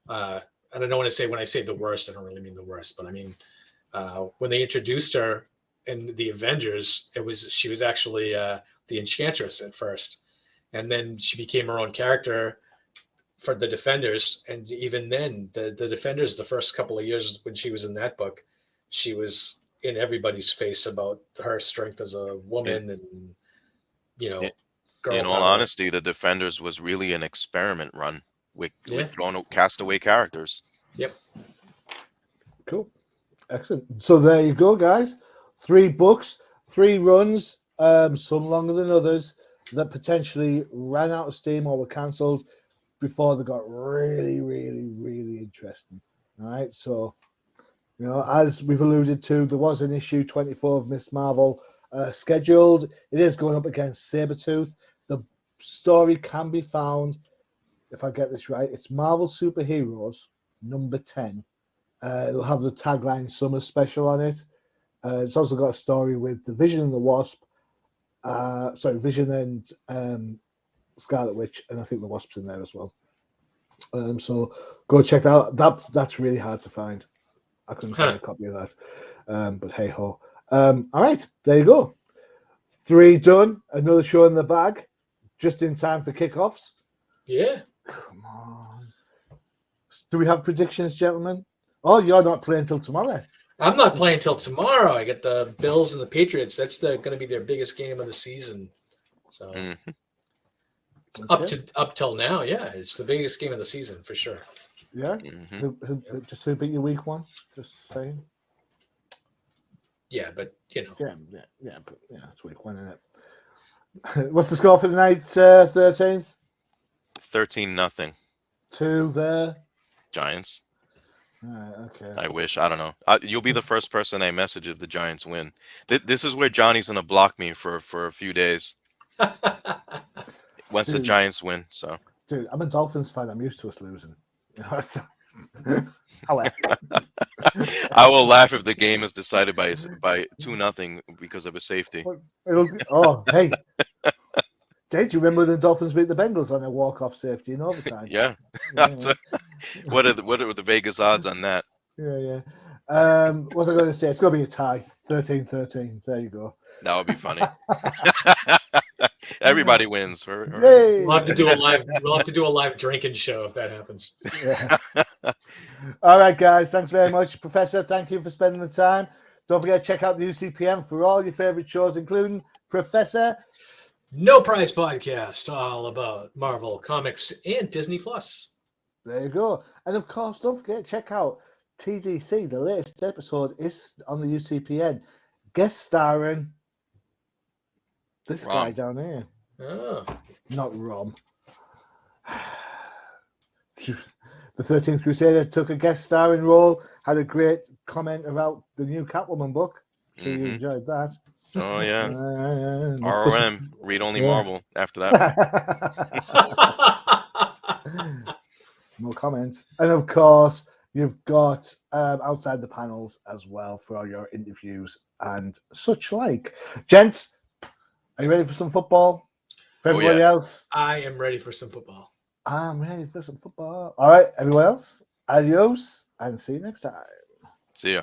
And I don't want to say, when I say the worst, I don't really mean the worst, but I mean, when they introduced her in the Avengers, she was actually the Enchantress at first. And then she became her own character for the Defenders. And even then, the Defenders, the first couple of years when she was in that book, she was in everybody's face about her strength as a woman and, girl in all power. honesty, the Defenders was really an experiment run with castaway characters. Yep. Cool. Excellent. So there you go, guys. 3 books, 3 runs, some longer than others, that potentially ran out of steam or were cancelled before they got really, really, really interesting. All right. So, as we've alluded to, there was an issue 24 of Miss Marvel scheduled. It is going up against Sabretooth. The story can be found, if I get this right, it's Marvel Superheroes number 10. It'll have the tagline Summer Special on it. It's also got a story with the Vision and the Wasp. Vision and Scarlet Witch, and I think the Wasp's in there as well. So go check that out. That's really hard to find. I couldn't find a copy of that. But hey ho. All right, there you go. 3 done. Another show in the bag, just in time for kickoffs. Yeah. Come on. Do we have predictions, gentlemen? Oh, you're not playing till tomorrow. I'm not playing till tomorrow. I get the Bills and the Patriots. That's going to be their biggest game of the season. So up till now, yeah, it's the biggest game of the season for sure. Yeah. Who beat you week 1? Just saying. Yeah, but Yeah, but it's week 1, isn't it? What's the score for the night? 13th. 13-0. To the Giants. Okay. I wish. I don't know. You'll be the first person I message if the Giants win. This is where Johnny's gonna block me for a few days. Once the Giants win, so. Dude, I'm a Dolphins fan. I'm used to us losing. However, I will laugh if the game is decided by 2-0 because of a safety. Hey. Did you remember the Dolphins beat the Bengals on a walk-off safety in overtime? Yeah. What are the Vegas odds on that? Yeah. What was I going to say? It's going to be a tie. 13-13. There you go. That would be funny. Everybody wins. We'll have to do a live drinking show if that happens. Yeah. All right, guys. Thanks very much, Professor. Thank you for spending the time. Don't forget to check out the UCPM for all your favorite shows, including Professor No Prize Podcast, all about Marvel Comics and Disney Plus. There you go. And of course, don't forget to check out TDC. The latest episode is on the UCPN, guest starring this guy down here. Oh. Not Rom. The 13th Crusader took a guest starring role, had a great comment about the new Catwoman book. So you enjoyed that. Oh, yeah. ROM, read only Marvel after that. No comments. And of course, you've got Outside the Panels as well for all your interviews and such like. Gents, are you ready for some football? For everybody else? I am ready for some football. I'm ready for some football. All right, everyone else, adios, and see you next time. See ya.